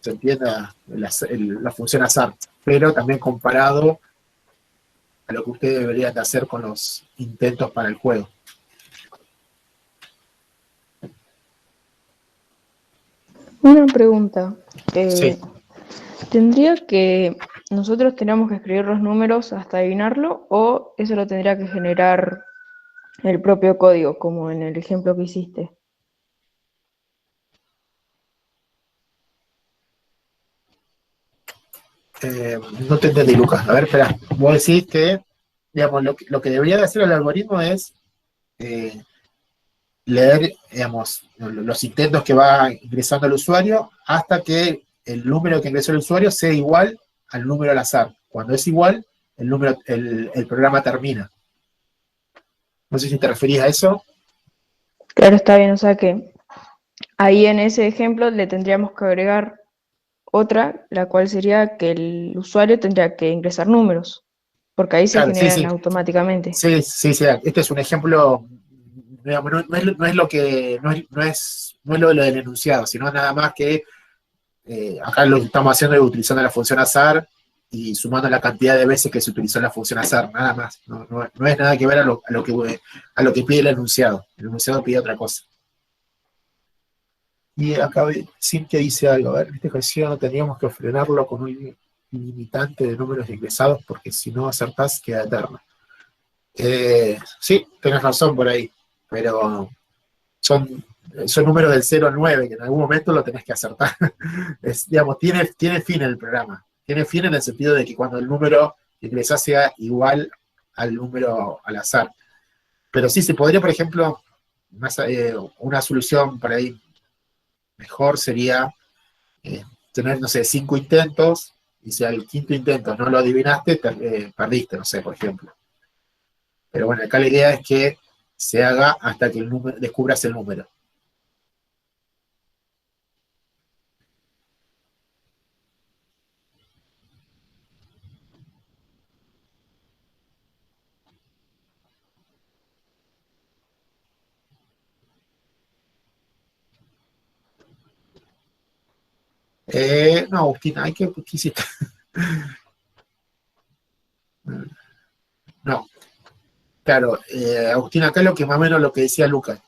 S1: se entienda la función azar, pero también comparado a lo que ustedes deberían de hacer con los intentos para el juego.
S6: Una pregunta.
S1: Sí.
S6: ¿Nosotros tendríamos que escribir los números hasta adivinarlo o eso lo tendría que generar el propio código, como en el ejemplo que hiciste?
S1: No te entendí, Lucas. A ver, espera. Vos decís que, digamos, lo que debería de hacer el algoritmo es leer, digamos, los intentos que va ingresando el usuario hasta que el número que ingresó el usuario sea igual al número al azar. Cuando es igual, el programa termina. No sé si te referís a eso.
S6: Claro, está bien, o sea que ahí en ese ejemplo le tendríamos que agregar otra, la cual sería que el usuario tendría que ingresar números, porque ahí se
S1: Claro, sí,
S6: generan
S1: sí.
S6: automáticamente.
S1: Sí, sí, sí. Este es un ejemplo, digamos, no es lo que, no es lo del enunciado, sino nada más que acá lo que estamos haciendo es utilizando la función azar y sumando la cantidad de veces que se utilizó la función azar, nada más. No es nada que ver a lo que pide el enunciado. El enunciado pide otra cosa. Y acá Cintia dice algo, a ver, este ejercicio no tendríamos que frenarlo con un limitante de números ingresados porque si no acertás queda eterno. Sí, tenés razón por ahí, pero son números del 0 al 9 que en algún momento lo tenés que acertar. Digamos, tiene fin el programa. Tiene fin en el sentido de que cuando el número que ingresás sea igual al número al azar. Pero sí, se podría, por ejemplo, una solución por ahí mejor sería tener, no sé, 5 intentos y si al quinto intento no lo adivinaste, perdiste, no sé, por ejemplo. Pero bueno, acá la idea es que se haga hasta que descubras el número. No, Agustina, ¿qué hiciste? No, claro, Agustina, acá lo que más o menos lo que decía Lucas.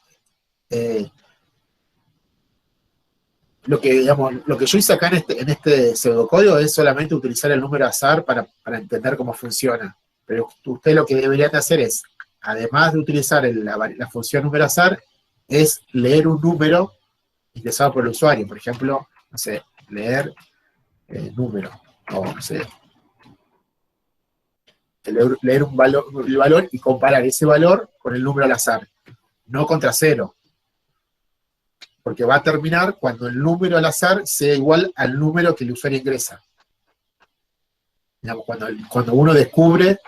S1: Lo que yo hice acá en este pseudocódigo es solamente utilizar el número azar para entender cómo funciona. Pero usted lo que debería de hacer es, además de utilizar la función número azar, es leer un número ingresado por el usuario. Por ejemplo, no sé, leer número, o no sé, leer el valor y comparar ese valor con el número al azar, no contra cero. Porque va a terminar cuando el número al azar sea igual al número que el usuario ingresa. Digamos, cuando uno descubre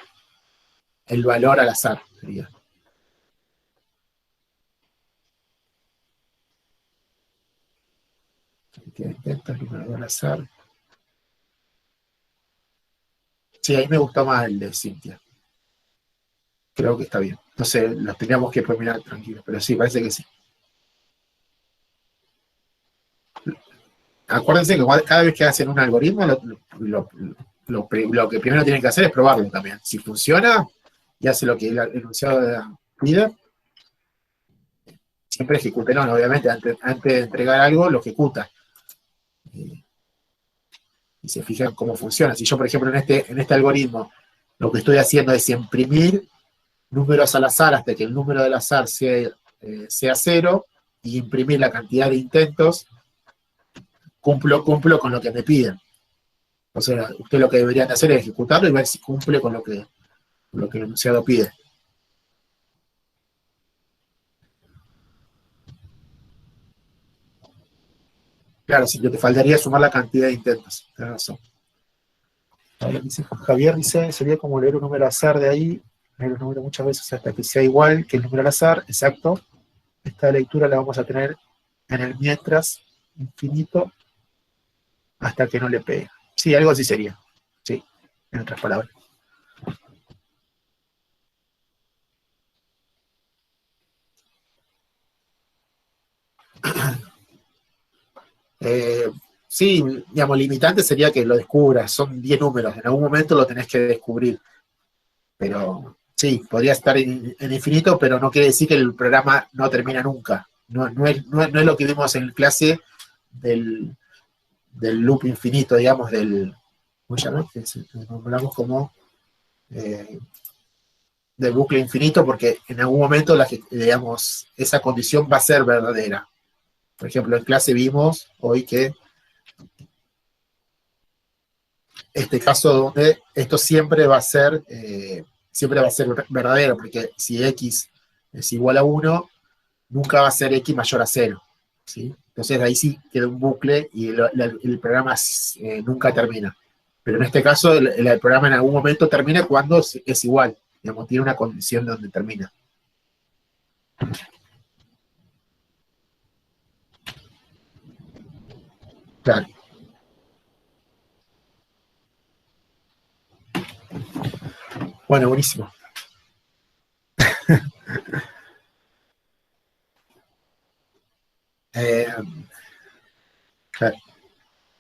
S1: el valor al azar, sería. Intento el número al azar. Sí, ahí me gustó más el de Cintia. Creo que está bien. No sé, los teníamos que mirar tranquilos, pero sí, parece que sí. Acuérdense que cada vez que hacen un algoritmo, lo que primero tienen que hacer es probarlo también. Si funciona y hace lo que el enunciado pide, siempre ejecútenlo, obviamente, antes de entregar algo, lo ejecuta. Y se fijan cómo funciona. Si yo, por ejemplo, en este algoritmo, lo que estoy haciendo es imprimir números al azar hasta que el número del azar sea 0 y imprimir la cantidad de intentos, cumplo con lo que me piden. O sea, usted lo que deberían hacer es ejecutarlo y ver si cumple con lo que el enunciado pide. Claro, sí, te faltaría sumar la cantidad de intentos. Tienes razón. Ahora dice Javier, dice, sería como leer un número azar de ahí, leer un número muchas veces hasta que sea igual que el número al azar, exacto. Esta lectura la vamos a tener en el mientras infinito hasta que no le pegue. Sí, algo así sería. Sí, en otras palabras. Sí, digamos, limitante sería que lo descubras, son 10 números, en algún momento lo tenés que descubrir, pero sí, podría estar en infinito, pero no quiere decir que el programa no termina nunca, no es lo que vimos en clase del loop infinito, digamos, ¿cómo se llama? Que nombramos como del bucle infinito, porque en algún momento, digamos, esa condición va a ser verdadera. Por ejemplo, en clase vimos hoy que este caso donde esto siempre va a ser verdadero, porque si x es igual a 1, nunca va a ser x mayor a 0, ¿sí? Entonces ahí sí queda un bucle y el programa nunca termina. Pero en este caso el programa en algún momento termina cuando es igual, digamos, tiene una condición donde termina. Claro. Bueno, buenísimo. Claro.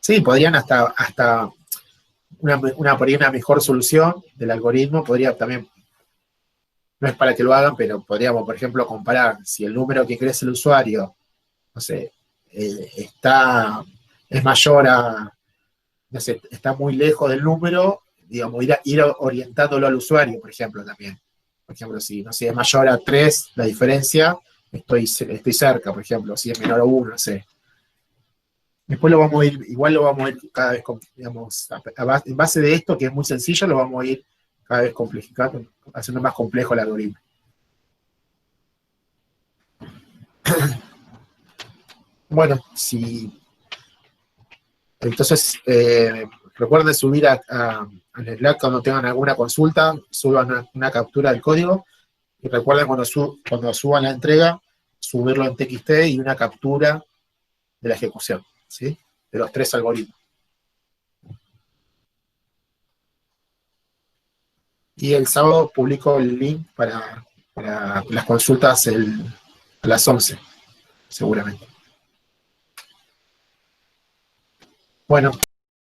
S1: Sí, podrían hasta por ahí una mejor solución del algoritmo podría también, no es para que lo hagan, pero podríamos, por ejemplo, comparar si el número que crece el usuario, no sé, es mayor a, no sé, está muy lejos del número, digamos, ir orientándolo al usuario, por ejemplo, también. Por ejemplo, si, no sé, es mayor a 3 la diferencia, estoy cerca, por ejemplo, si es menor a 1, no sé. Después igual lo vamos a ir cada vez, digamos, en base de esto, que es muy sencillo, lo vamos a ir cada vez complejificando, haciendo más complejo el algoritmo. Bueno, entonces, recuerden subir al Slack cuando tengan alguna consulta, suban una captura del código, y recuerden cuando suban la entrega, subirlo en TXT y una captura de la ejecución, ¿sí? De los 3 algoritmos. Y el sábado publico el link para las consultas a las 11, seguramente. Bueno.